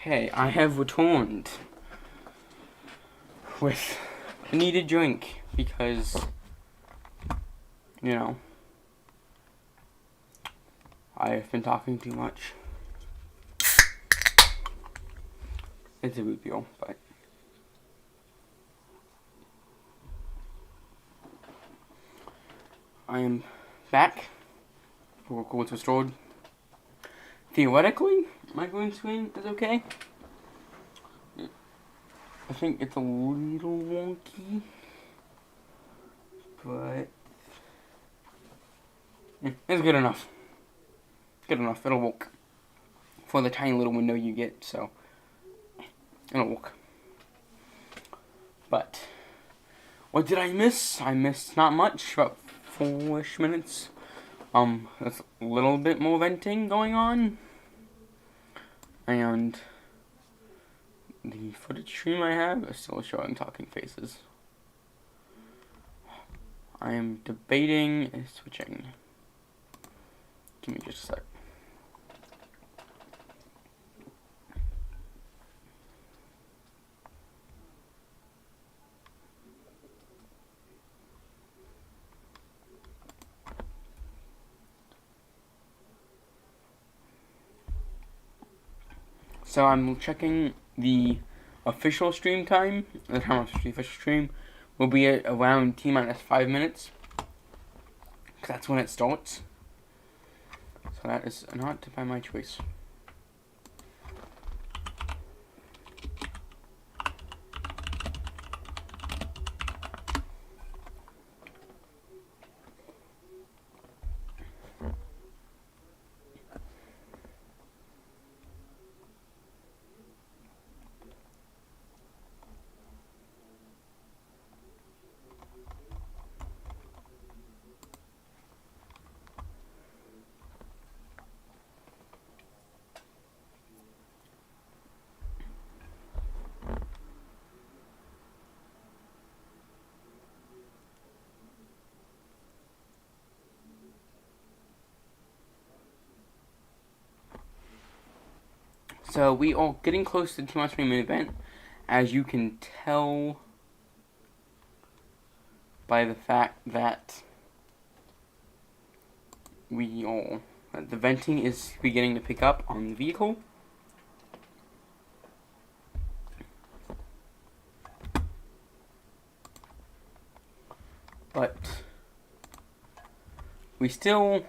A: Okay, I have returned with a needed drink because, you know, I have been talking too much. It's a root beer, but I am back. Records restored. Theoretically, my green screen is okay. I think it's a little wonky, but it's good enough. Good enough. It'll work for the tiny little window you get, so it'll work. But what did I miss? I missed not much, about 4-ish minutes. There's a little bit more venting going on, and the footage stream I have is still showing talking faces. I am debating and switching. Give me just a sec. So I'm checking the official stream time. The time of the official stream will be at around T-minus 5 minutes. Because that's when it starts. So that is not by my choice. So we are getting close to the 2 minute event, as you can tell by the fact that the venting is beginning to pick up on the vehicle. But we still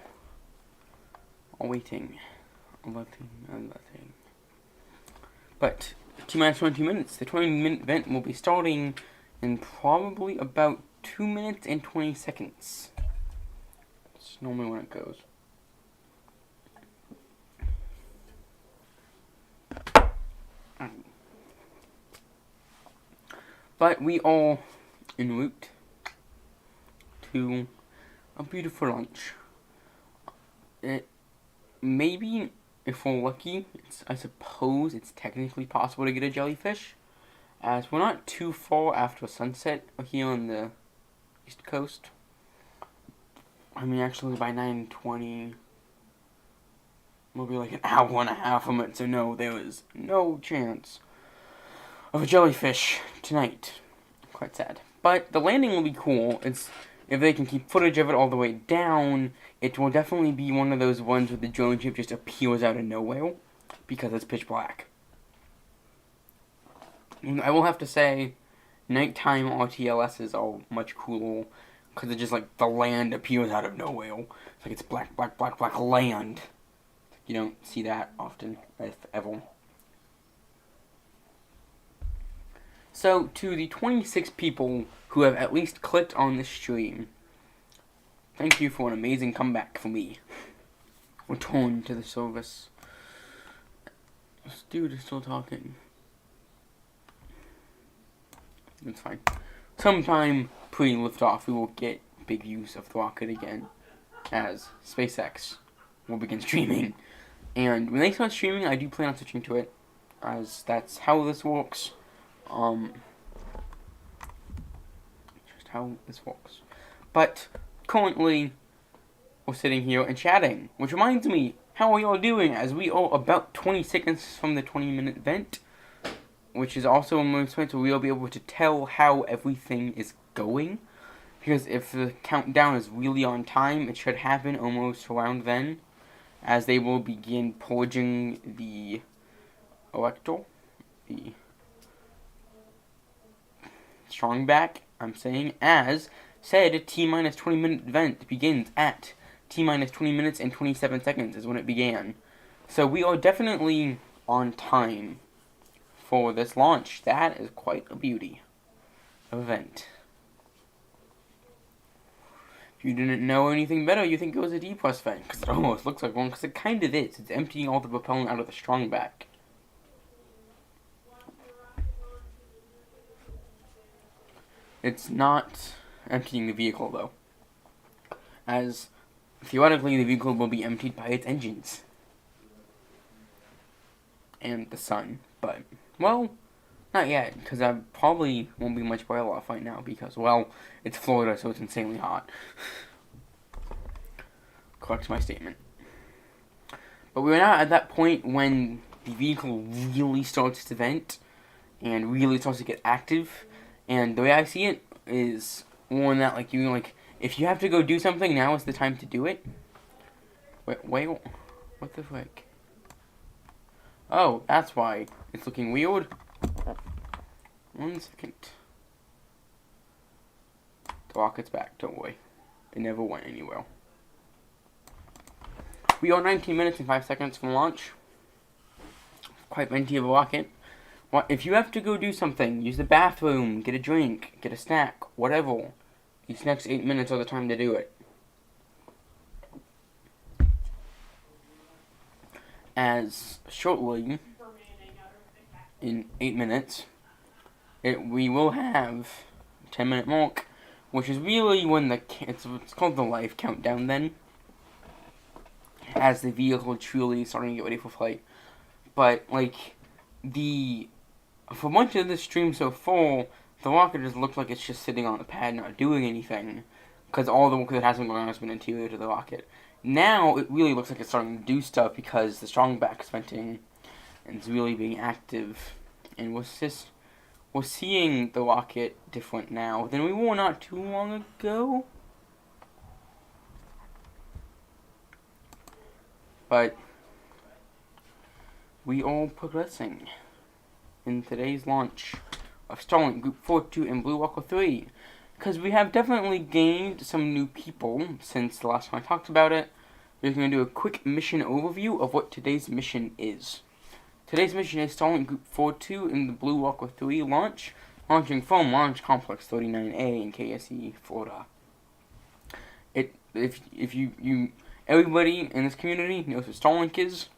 A: are waiting. But T-minus 22 minutes. The 20-minute event will be starting in probably about 2 minutes and 20 seconds. That's normally when it goes. But we are en route to a beautiful lunch. Maybe, if we're lucky, I suppose it's technically possible to get a jellyfish, as we're not too far after sunset here on the East Coast. I mean, actually, by 9:20, we'll be like an hour and a half from it, so no, there is no chance of a jellyfish tonight. Quite sad. But the landing will be cool. If they can keep footage of it all the way down, it will definitely be one of those ones where the drone ship just appears out of nowhere, because it's pitch black. And I will have to say, nighttime RTLSs are much cooler, because it's just like the land appears out of nowhere. It's like it's black, black, black, black land. You don't see that often, if ever. So, to the 26 people who have at least clicked on this stream, thank you for an amazing comeback for me. Return to the service. This dude is still talking. It's fine. Sometime pre-liftoff, we will get big use of the rocket again, as SpaceX will begin streaming. And when they start streaming, I do plan on switching to it, as that's how this works. Just how this works. But currently, we're sitting here and chatting, which reminds me, how are y'all doing? As we are about 20 seconds from the 20-minute event, which is also a moment where we'll be able to tell how everything is going. Because if the countdown is really on time, it should happen almost around then, as they will begin purging the elector, the strong back, I'm saying, as said T-minus 20-minute event begins at T-minus 20 minutes and 27 seconds is when it began. So we are definitely on time for this launch. That is quite a beauty of event. If you didn't know anything better, you think it was a D+ vent, because it almost looks like one, because it kind of is. It's emptying all the propellant out of the strong back. It's not emptying the vehicle, though, as theoretically the vehicle will be emptied by its engines and the sun, but, well, not yet, because I probably won't be much better off right now, because, well, it's Florida, so it's insanely hot. Corrects my statement. But we're not at that point when the vehicle really starts to vent, and really starts to get active, and the way I see it is more that, like, if you have to go do something, now is the time to do it. Wait, what the frick? Oh, that's why it's looking weird. 1 second. The rocket's back, don't worry. It never went anywhere. We are 19 minutes and 5 seconds from launch. Quite plenty of a rocket. If you have to go do something, use the bathroom, get a drink, get a snack, whatever, these next 8 minutes are the time to do it. As shortly, in 8 minutes, we will have 10-minute mark, which is really when it's called the life countdown then, as the vehicle truly is starting to get ready for flight. But, like, for much of the stream so far, the rocket just looks like it's just sitting on the pad not doing anything, because all the work that has been going on has been interior to the rocket. Now, it really looks like it's starting to do stuff because the strong back is venting, and it's really being active, and we're seeing the rocket different now than we were not too long ago. But we are progressing in today's launch of Starlink Group 4-2 and BlueWalker 3. Because we have definitely gained some new people since the last time I talked about it. We're going to do a quick mission overview of what today's mission is. Today's mission is Starlink Group 4-2 in the BlueWalker 3 launch, launching from Launch Complex 39A in KSE, Florida. Everybody in this community knows what Starlink is,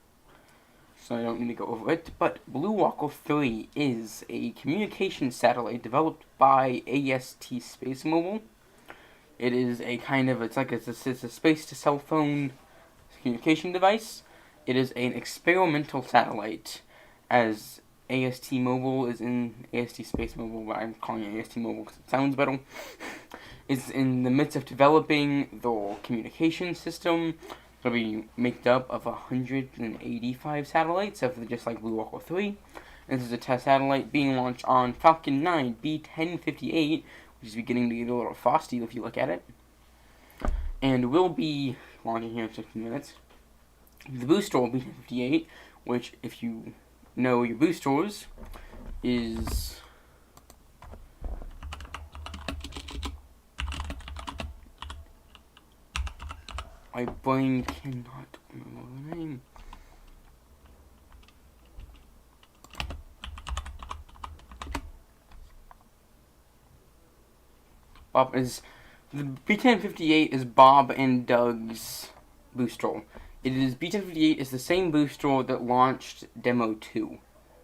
A: so I don't need to go over it, but BlueWalker 3 is a communication satellite developed by AST SpaceMobile. It is a kind of, it's a space-to-cell phone communication device. It is an experimental satellite, as AST Mobile is in AST SpaceMobile, but I'm calling it AST Mobile because it sounds better. Is in the midst of developing the communication system. It'll be made up of 185 satellites, just like BlueWalker 3. This is a test satellite being launched on Falcon 9 B1058, which is beginning to get a little frosty if you look at it. And will be launching here in 15 minutes. The booster B1058, which, if you know your boosters, is my brain cannot remember the name. The B1058 is Bob and Doug's booster. B1058 is the same booster that launched Demo 2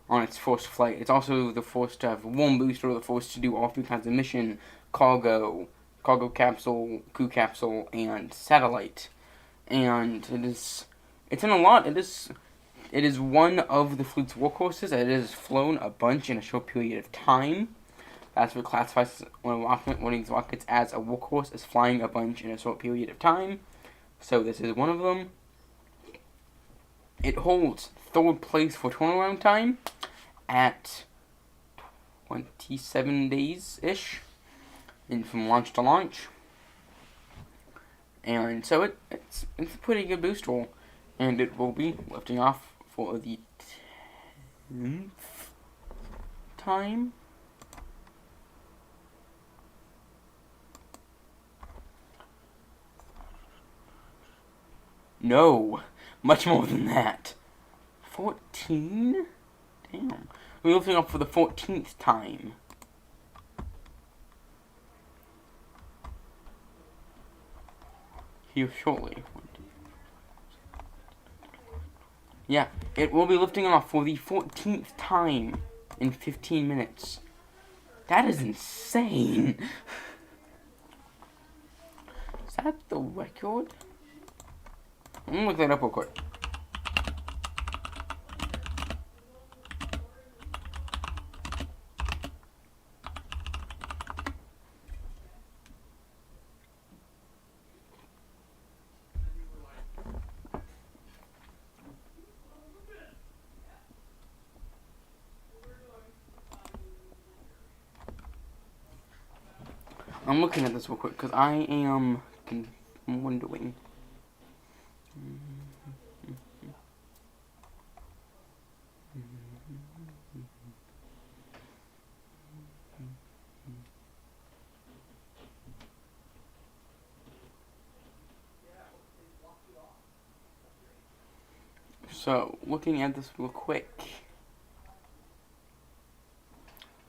A: on its first flight. It's also the first to have one booster, the first to do all 3 kinds of mission: cargo capsule, crew capsule, and satellite. And it's in a lot. It is one of the fleet's workhorses. It has flown a bunch in a short period of time. That's what classifies one of these rockets as a workhorse, is flying a bunch in a short period of time. So this is one of them. It holds 3rd place for turnaround time at 27 days-ish from launch to launch. And so it's a pretty good booster, and it will be lifting off for the 10th time. No, much more than that. 14? Damn. We're lifting off for the 14th time. Here shortly. Yeah, it will be lifting off for the 14th time in 15 minutes. That is insane. Is that the record? I'm gonna look that up real quick. I'm looking at this real quick because I am wondering. So, looking at this real quick,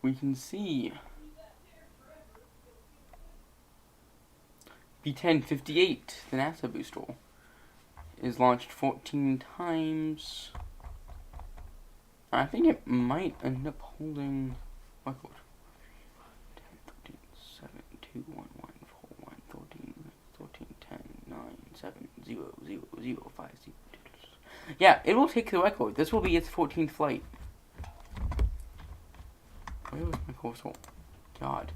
A: we can see B-1058, the NASA booster, is launched 14 times. I think it might end up holding record. 10, 13, 7, 2, 1, 1, 4, 1, 13, 14, 10, 9, 7, 0, 0, 0, 5, 0, 2. Yeah, it will take the record. This will be its 14th flight. Where was my cursor? God.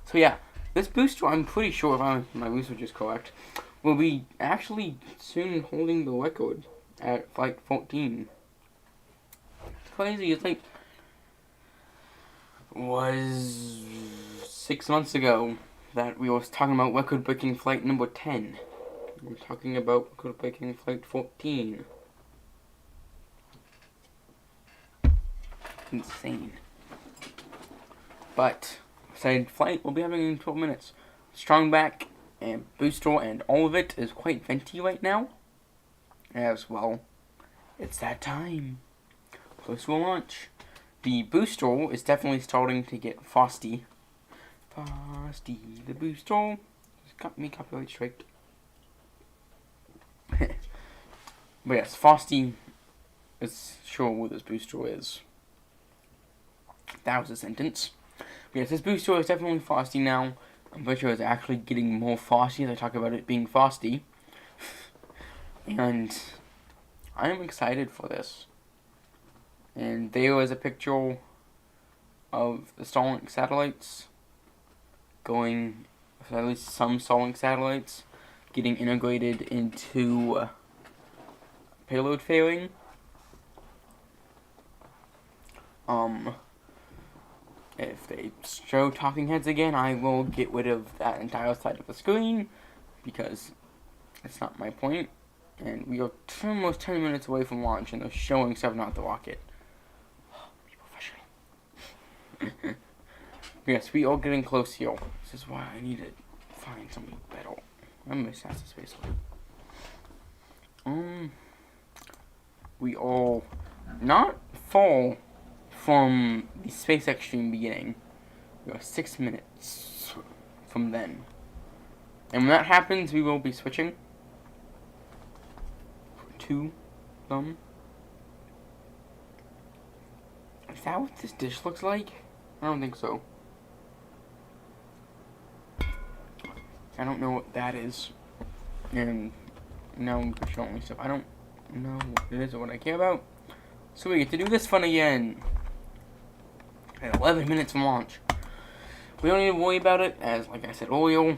A: So yeah, this booster, I'm pretty sure if my research is correct, will be actually soon holding the record at flight 14. It's crazy. It's like, was 6 months ago that we were talking about record-breaking flight number 10. We're talking about record-breaking flight 14. Insane. But said flight will be having in 12 minutes. Strong back and booster and all of it is quite venti right now. As well, it's that time. Close to a launch. The booster is definitely starting to get frosty. Frosty the booster. Just got me copyright straight. But yes, frosty is sure what this booster is. That was a sentence. But yes, this booster is definitely frosty now. I'm pretty sure it's actually getting more frosty as I talk about it being frosty. And I am excited for this. And there is a picture of the Starlink satellites going, at least some Starlink satellites, getting integrated into payload fairing. If they show talking heads again, I will get rid of that entire side of the screen, because it's not my point. And we are almost 10 minutes away from launch, and they're showing stuff, not the rocket. Be professional. Yes, we are getting close here. This is why I need to find something better. I miss NASA Space. We are not far from the SpaceX stream beginning. We are 6 minutes from then. And when that happens, we will be switching to them. Is that what this dish looks like? I don't think so. I don't know what that is. And now I'm showing me stuff. I don't know what it is or what I care about. So we get to do this fun again. At 11 minutes from launch. We don't need to worry about it, as like I said earlier,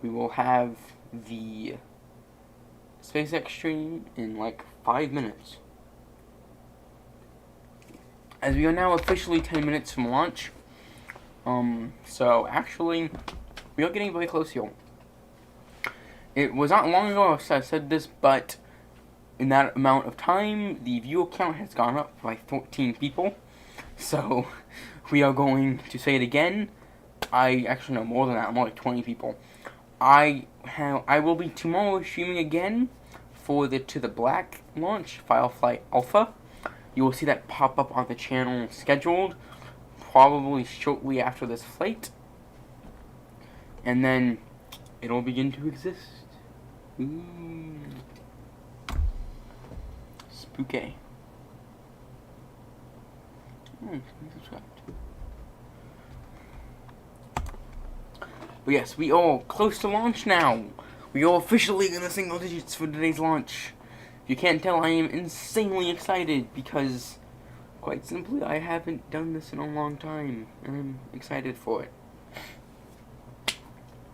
A: we will have the SpaceX stream in like 5 minutes. As we are now officially 10 minutes from launch. So actually, we are getting very close here. It was not long ago I said this, but in that amount of time, the viewer count has gone up by 14 people. So, we are going to say it again. I actually know more than that, more like 20 people. I will be tomorrow streaming again forwarded to the black launch, Firefly Alpha. You will see that pop up on the channel scheduled, probably shortly after this flight. And then it'll begin to exist. Ooh. Spooky. But yes, we are close to launch now. We are officially in the single digits for today's launch. If you can't tell, I am insanely excited because, quite simply, I haven't done this in a long time, and I'm excited for it.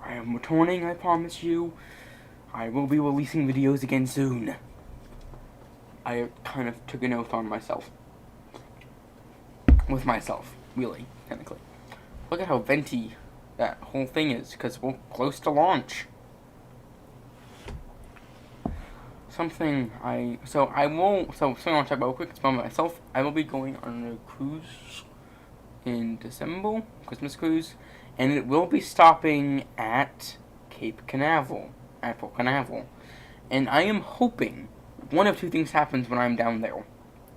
A: I am returning, I promise you. I will be releasing videos again soon. I kind of took an oath on myself. With myself, really, technically. Look at how venti that whole thing is, because we're close to launch. Something I want to talk about real quick, it's about myself. I will be going on a cruise in December, Christmas cruise, and it will be stopping at Cape Canaveral, at Port Canaveral. And I am hoping one of two things happens when I'm down there.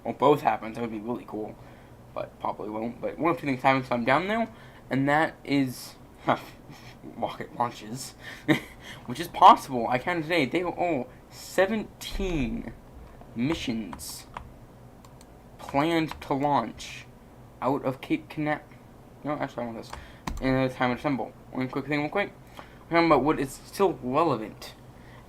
A: Or both happens, that would be really cool. But probably won't. But one of two things happens when I'm down there, and that is rocket launches. Which is possible. I counted today, they were all 17 missions planned to launch out of Cape Canaveral. No, actually I want this. In the time of December. One quick thing real quick. We're talking about what is still relevant.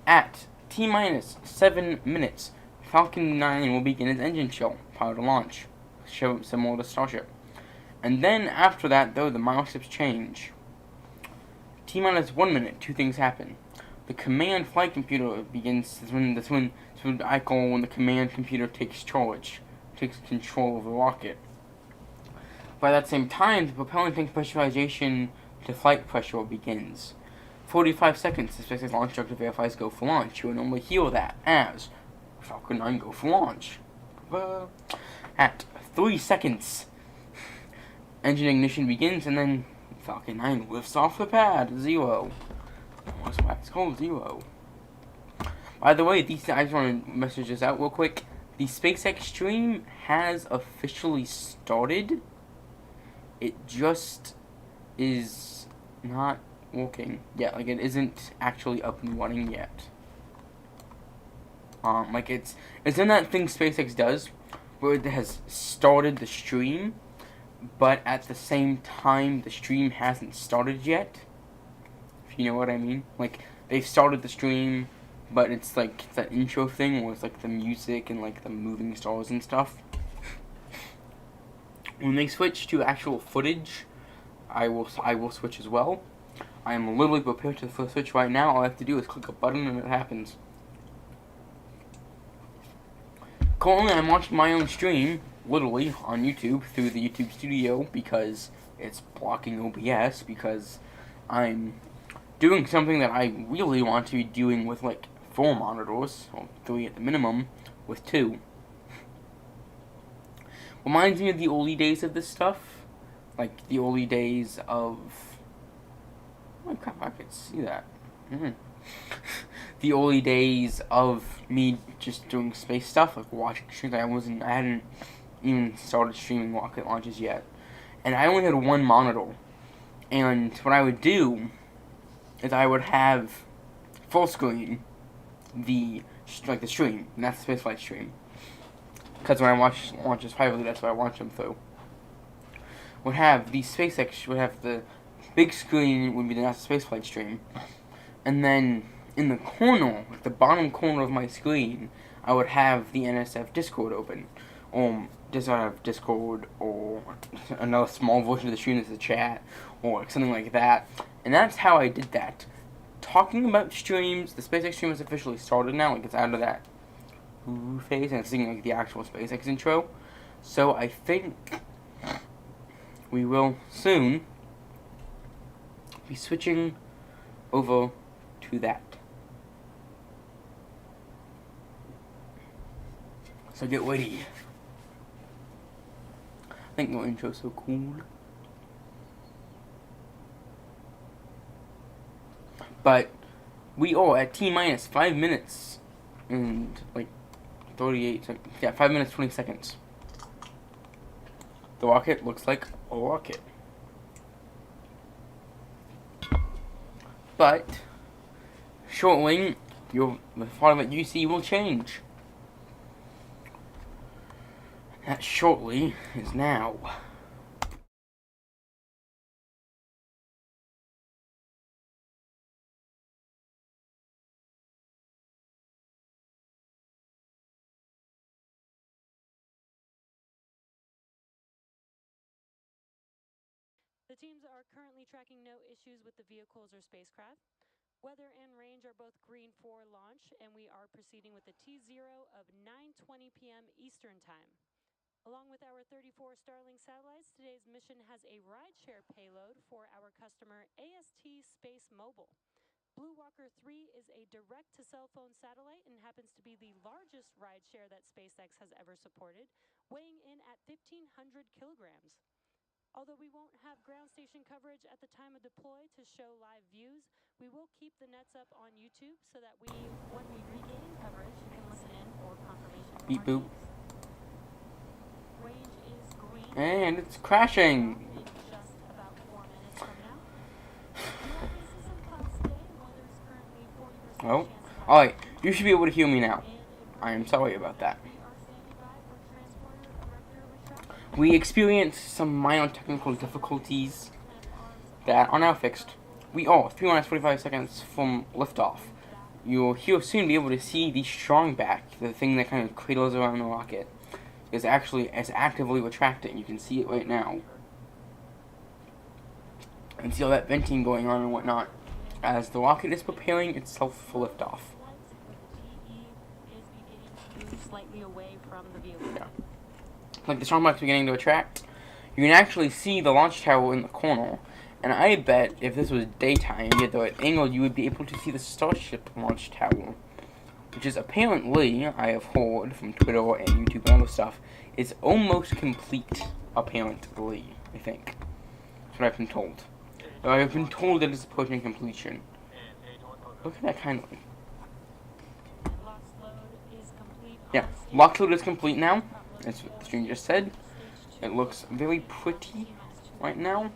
A: At T-minus 7 minutes, Falcon 9 will begin its engine chill prior to launch. Show similar to Starship. And then after that, though, the milestones change. T-minus 1 minute, two things happen. The command flight computer begins. That's when I call when the command computer takes charge, takes control of the rocket. By that same time, the propellant tank pressurization to flight pressure begins. 45 seconds, the SpaceX launch instructor verifies go for launch. You will normally hear that as Falcon 9 go for launch. At 3 seconds, engine ignition begins, and then Falcon 9 lifts off the pad. 0. That's why it's called 0. By the way, I just want to message this out real quick. The SpaceX stream has officially started. It just is not working yet. Like, it isn't actually up and running yet. Like, it's in that thing SpaceX does, where it has started the stream, but at the same time, the stream hasn't started yet. If you know what I mean. Like, they've started the stream, but it's like it's that intro thing where it's like the music and like the moving stars and stuff. When they switch to actual footage, I will switch as well. I am literally prepared for the switch right now. All I have to do is click a button and it happens. Currently, I'm watching my own stream, literally, on YouTube through the YouTube Studio because it's blocking OBS, because I'm doing something that I really want to be doing with like 4 monitors, or 3 at the minimum, with 2. Reminds me of the early days of this stuff, like the early days of. Oh crap! I could see that. The early days of me just doing space stuff, like watching streams. I hadn't even started streaming rocket launches yet, and I only had 1 monitor. And what I would do is I would have full screen the stream, and that's the Spaceflight stream. Because when I watch launches privately, that's what I watch them through. Would have the SpaceX, would have the big screen, would be the NASA Spaceflight stream. And then in the corner, like the bottom corner of my screen, I would have the NSF Discord open. Just I have Discord, or another small version of the stream as a chat, or something like that. And that's how I did that. Talking about streams, the SpaceX stream has officially started now. Like, it's out of that phase, and it's singing like the actual SpaceX intro. So I think we will soon be switching over to that. So get ready. I think the intro's so cool. But we are at T-minus 5 minutes and like 5 minutes 20 seconds. The rocket looks like a rocket. But shortly, the part of it you see will change. That shortly is now.
B: The teams are currently tracking no issues with the vehicles or spacecraft. Weather and range are both green for launch, and we are proceeding with the T0 of 9:20 p.m. Eastern Time. Along with our 34 Starlink satellites, today's mission has a rideshare payload for our customer AST SpaceMobile. BlueWalker 3 is a direct-to-cell phone satellite and happens to be the largest rideshare that SpaceX has ever supported, weighing in at 1,500 kilograms. Although we won't have ground station coverage at the time of deploy to show live views, we will keep the nets up on YouTube so that when we regain coverage, you can listen in for confirmation from
A: Beep
B: our
A: boop.
B: teams. Range is green.
A: And it's crashing.
B: In just about 4 minutes from now. We are facing some clouds today. Weather is currently 40%
A: Oh,
B: chance of
A: alright. You should be able to hear me now. I am sorry about that.
B: we are standing by for transporter erector retractor.
A: We experienced some minor technical difficulties that are now fixed. We are 3 minutes 45 seconds from liftoff. You'll soon be able to see the strong back, the thing that kind of cradles around the rocket, is actively retracting. You can see it right now. And see all that venting going on and whatnot, as the rocket is preparing itself for liftoff.
B: Slightly away from the vehicle.
A: Yeah. Like the strong back's beginning to retract. You can actually see the launch tower in the corner. And I bet if this was daytime, you had the right angle, you would be able to see the Starship launch tower. Which is apparently, I have heard from Twitter and YouTube and other stuff, is almost complete, apparently, I think. That's what I've been told. But I've been told that it's approaching completion. Look at that kind of... Yeah, lock load is complete now. That's what the stream just said. It looks very pretty right now.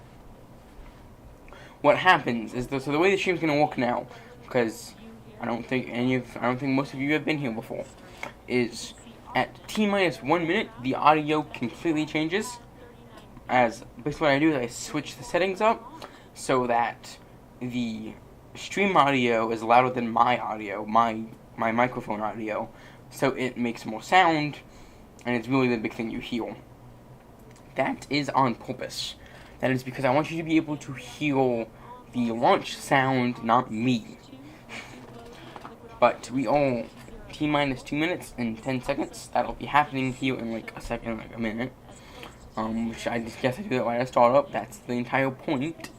A: What happens is so the way the stream's gonna work now, because I don't think most of you have been here before, is at T-minus 1 minute the audio completely changes. As basically what I do is I switch the settings up so that the stream audio is louder than my audio, my microphone audio, so it makes more sound, and it's really the big thing you hear. That is on purpose. That is because I want you to be able to hear the launch sound, not me. But we are T-minus 2 minutes and 10 seconds. That'll be happening here in like a minute. Which I just guess I do that right at startup. That's the entire point,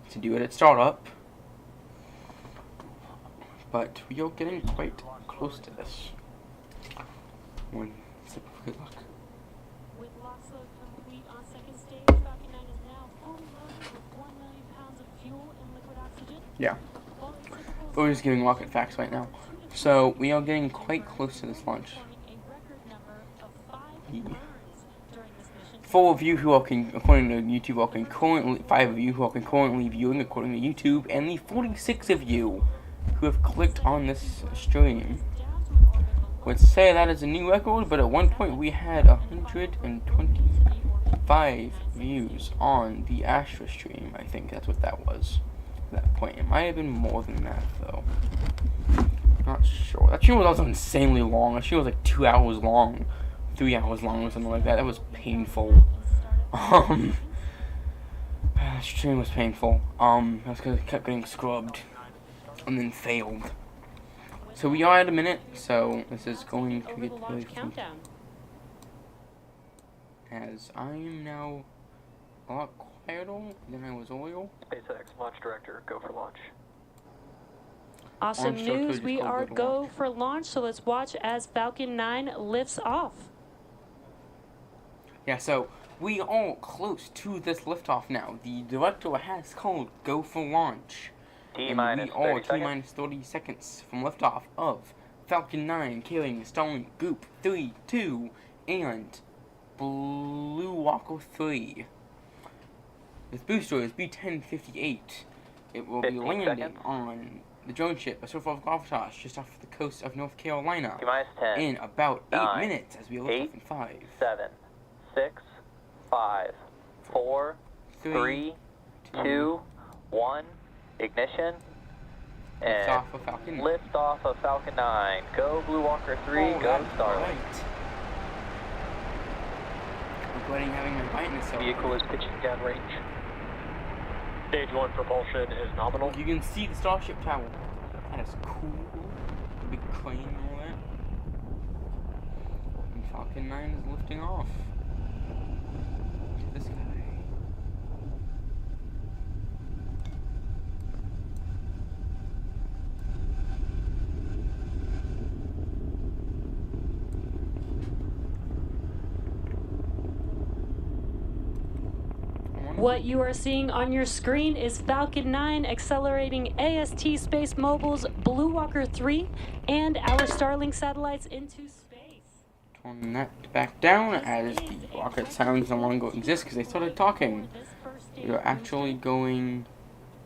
A: to do it at startup. But we are getting quite close to this. One sip of good luck.
B: With lock load complete on second stage, Falcon 9 is now fully loaded with 1 million pounds of fuel and liquid oxygen.
A: Yeah. We're just giving rocket facts right now. So we are getting quite close to this launch. Yeah. 4 of you who are according to YouTube are concurrently 5 of you who are concurrently viewing according to YouTube, and the 46 of you who have clicked on this stream. Would say that is a new record, but at one point we had 125 views on the Astra stream. I think that's what that was at that point. It might have been more than that, though. Not sure. That stream was also insanely long. That stream was like 2 hours long, 3 hours long, or something like that. That was painful. That stream was painful. That's because it kept getting scrubbed and then failed. So we are at a minute, so this is going to get really fun. As I am now a lot quieter than I was earlier.
C: SpaceX launch director, go for launch.
B: Awesome news, we are go for launch, so let's watch as Falcon 9 lifts off.
A: Yeah, so we are close to this liftoff now. The director has called go for launch. And we are T-minus 30 seconds from liftoff of Falcon 9 carrying Starlink Group 3, 2, and BlueWalker 3. This booster is B-1058. It will be
C: 15
A: landing
C: seconds.
A: on the drone ship, a surf of Gravitas, just off the coast of North Carolina,
C: T-minus 10,
A: in about 8
C: 9,
A: minutes as we lift
C: 8,
A: off in 5,
C: 7, 6, 5, 4, 3, 2, 1, ignition,
A: lift
C: and
A: off of Falcon 9.
C: lift off of Falcon 9. Go BlueWalker 3,
A: Oh,
C: go
A: that's
C: Starlink.
A: right. Regretting having my brightness up.
C: Vehicle is pitching downrange. Stage 1 propulsion is nominal.
A: You can see the Starship Tower. That is cool. The big crane and all that. And Falcon 9 is lifting off. To this guy.
B: What you are seeing on your screen is Falcon 9 accelerating AST SpaceMobiles BlueWalker 3 and our Starlink satellites into space.
A: Turn that back down as the rocket sounds no longer exist because they started talking. We are actually going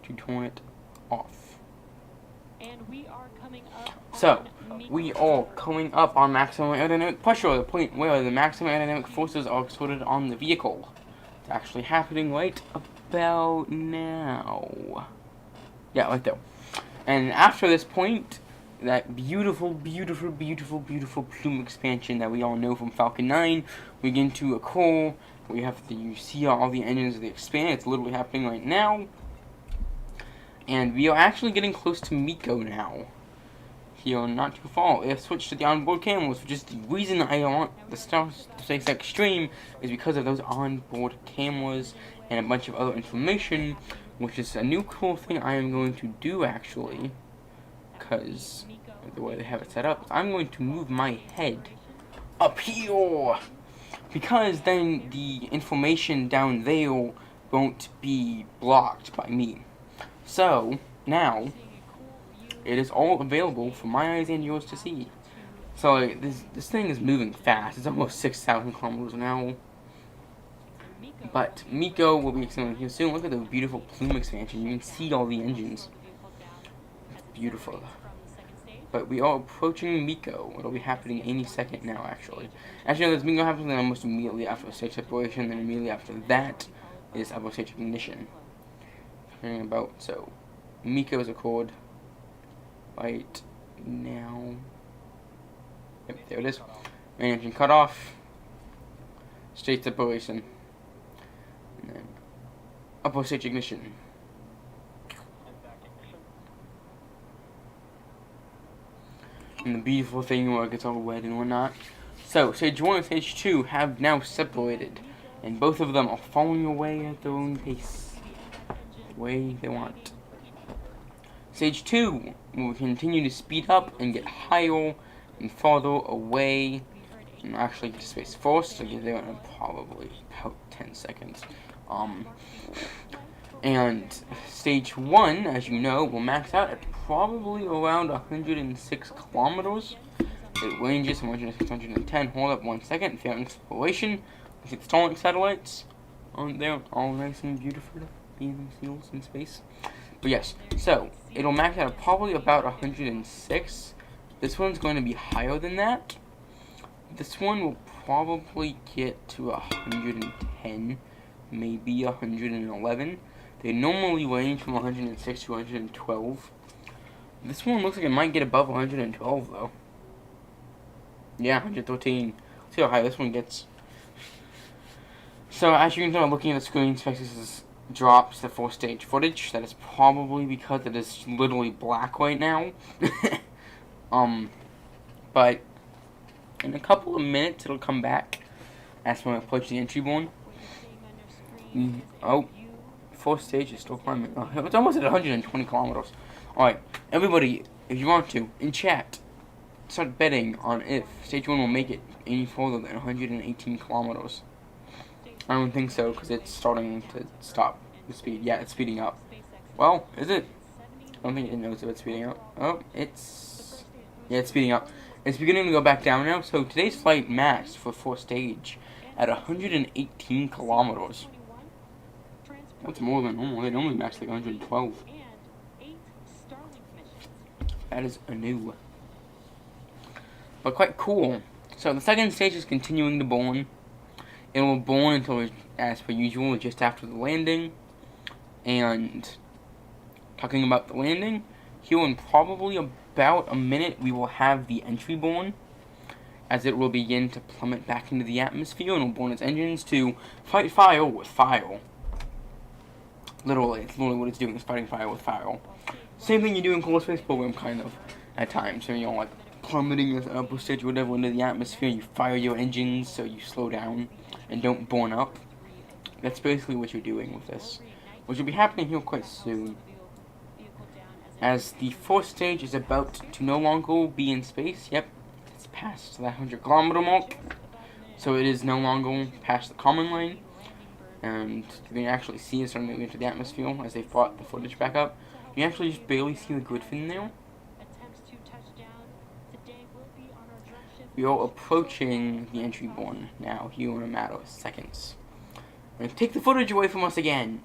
A: to turn it off.
B: And we are coming up
A: So,
B: on
A: we are coming up on maximum aerodynamic pressure, the point where the maximum aerodynamic forces are exerted on the vehicle. It's actually happening right about now. Yeah, right there. And after this point, that beautiful, beautiful, beautiful, beautiful plume expansion that we all know from Falcon 9, we get into a core. We have you see all the engines of the expand. It's literally happening right now. And we are actually getting close to Miko now. Here, not too far. We have switched to the onboard cameras, which is the reason I want the SpaceX stream, is because of those onboard cameras and a bunch of other information, which is a new cool thing I am going to do actually, because the way they have it set up. I'm going to move my head up here, because then the information down there won't be blocked by me. So, now, it is all available for my eyes and yours to see. So, like, this thing is moving fast. It's almost 6,000 kilometers an hour. But Miko will be extending here soon. Look at the beautiful plume expansion. You can see all the engines. It's beautiful. But we are approaching Miko. It'll be happening any second now, actually. Actually, this Miko happens almost immediately after stage separation, then immediately after that is upper stage ignition. So, Miko is a chord right now. Yep, there it is. Main engine cut off. Stage separation. And then upper stage ignition. And the beautiful thing where it gets all wet and whatnot. So, stage 1 and stage 2 have now separated. And both of them are falling away at their own pace. The way they want. Stage 2 will continue to speed up and get higher and farther away. And actually get to space first. I'll get there in probably about 10 seconds. And stage 1, as you know, will max out at probably around 106 kilometers. It ranges from 106 to 110. Hold up 1 second. Fair exploration. I see the Starlink satellites on there, all nice and beautiful, being seals in space. But yes, so it'll max out at probably about 106. This one's going to be higher than that. This one will probably get to 110, maybe 111. They normally range from 106 to 112. This one looks like it might get above 112 though. Yeah, 113. See how high this one gets. So as you can tell, looking at the screen, SpaceX drops the 4-stage footage. That is probably because it is literally black right now. But in a couple of minutes it'll come back. That's when I approach the entry one. Oh, 4th stage is still climbing. Oh, it's almost at 120 kilometers. Alright, everybody, if you want to, in chat, start betting on if stage 1 will make it any further than 118 kilometers. I don't think so, because it's starting to stop the speed. Yeah, it's speeding up. Well, is it? I don't think it knows if it's speeding up. Oh, it's Yeah, it's speeding up. It's beginning to go back down now. So today's flight maxed for fourth stage at 118 kilometers. That's more than normal. They normally max like 112. That is a new, but quite cool. So the second stage is continuing to burn. It will burn until, as per usual, just after the landing. And talking about the landing, here in probably about a minute, we will have the entry burn, as it will begin to plummet back into the atmosphere and will burn its engines to fight fire with fire. Literally, it's literally what it's doing, is fighting fire with fire. Same thing you do in Cold Space Program, kind of, at times. So, you know, like, plummeting an upper stage or whatever into the atmosphere, you fire your engines so you slow down and don't burn up. That's basically what you're doing with this, which will be happening here quite soon. As the fourth stage is about to no longer be in space. Yep, it's past that 100-kilometer mark, so it is no longer past the common line. And you can actually see it starting to enter the atmosphere as they've brought the footage back up. You can actually just barely see the grid fin there. We are approaching the entry burn now, here in a matter of seconds. We're going to take the footage away from us again.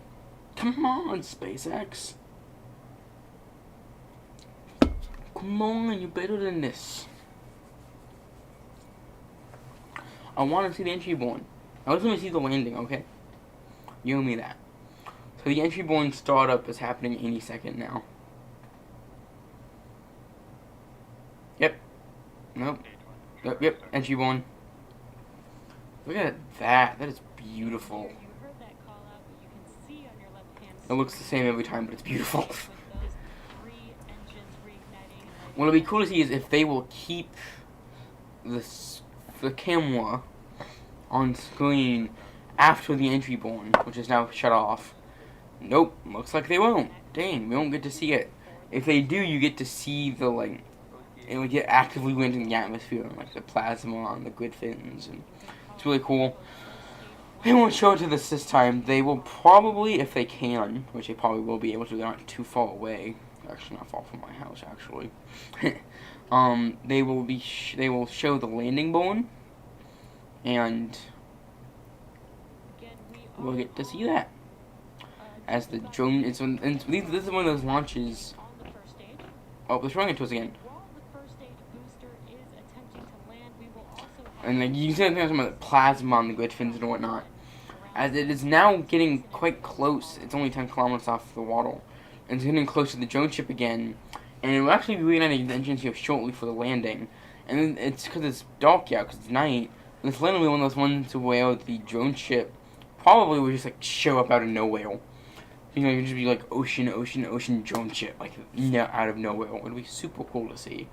A: Come on, SpaceX. Come on, you're better than this. I want to see the entry burn. I was going to see the landing, okay? You owe me that. So the entry burn startup is happening any second now. Yep. Nope. Yep. Entry burn. Look at that. That is beautiful. It looks the same every time, but it's beautiful. What'll be cool to see is if they will keep the camera on screen after the entry burn, which is now shut off. Nope, looks like they won't. Dang, we won't get to see it. If they do, you get to see the, like, it will get actively went in the atmosphere, and, like, the plasma on the grid fins, and it's really cool. They won't show it to us this time. They will probably, if they can, which they probably will be able to, they're not too far away. Actually, not far from my house, actually. They will show the landing burn, and we'll get to see that as the drone. This is one of those launches. Oh, they're showing it to us again. And like you can see some of the plasma on the grid fins and whatnot. As it is now getting quite close. It's only 10 kilometers off the water. And it's getting close to the drone ship again. And it will actually be reigniting the engines here shortly for the landing. And then it's because it's dark out, because it's night. And it's literally one of those ones where the drone ship probably would just like show up out of nowhere. You know, it would just be like ocean drone ship, like out of nowhere. It would be super cool to see.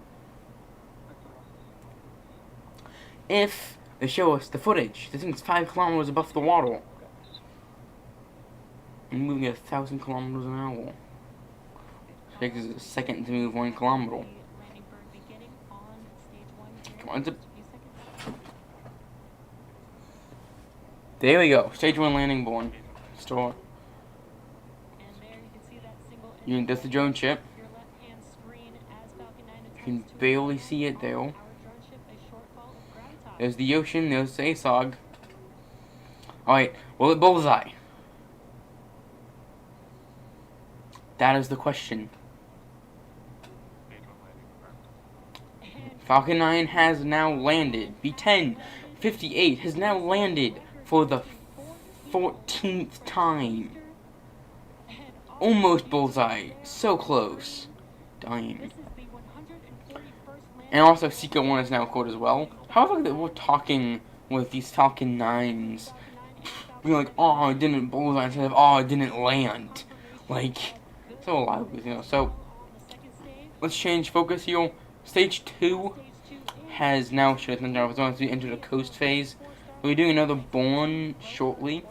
A: If they show us the footage, this thing's 5 kilometers above the water. And moving at 1,000 kilometers an hour. It takes a second to move 1 kilometer. Come on, there we go. Stage 1 landing burn. Start. That's the drone ship. You can barely see it there. There's the ocean. There's the ASOG. Alright, will it bullseye? That is the question. Falcon 9 has now landed. B-1058 has now landed for the 14th time. Almost bullseye. So close. Dying. And also Seeker 1 is now caught as well. However, we're talking with these Falcon 9s. Being like, oh, it didn't bullseye instead of, oh, it didn't land. Like, so a lot of things, you know. So, let's change focus here. Stage 2 has now shut down. As we enter the coast phase. We'll be doing another burn shortly.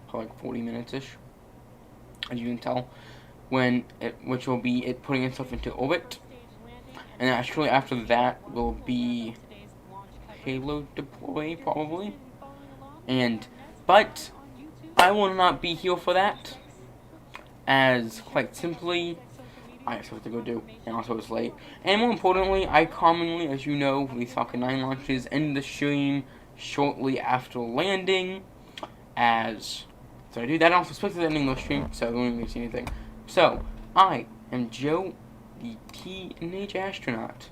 A: For like 40 minutes-ish. As you can tell. Which will be it putting itself into orbit. And actually after that will be payload deploy, probably. But I will not be here for that. As, quite simply, I have stuff to go do, and also it's late. And more importantly, I commonly, as you know, release Falcon 9 launches, end the stream shortly after landing, so I do that. I also expect ending the stream, so I don't really see anything. So, I am Joe, the Teenage Astronaut.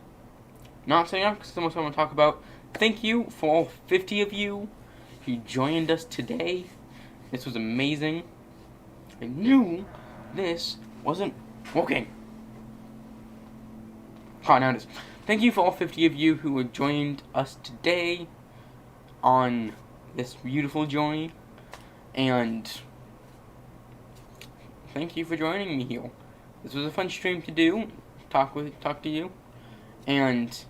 A: Not saying up, because that's what I want to talk about. Thank you for all 50 of you who joined us today. This was amazing. I knew this wasn't working. Oh, now it is. Thank you for all 50 of you who have joined us today on this beautiful journey. And thank you for joining me here. This was a fun stream to do. Talk to you. And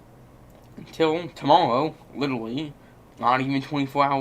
A: until tomorrow, literally, not even 24 hours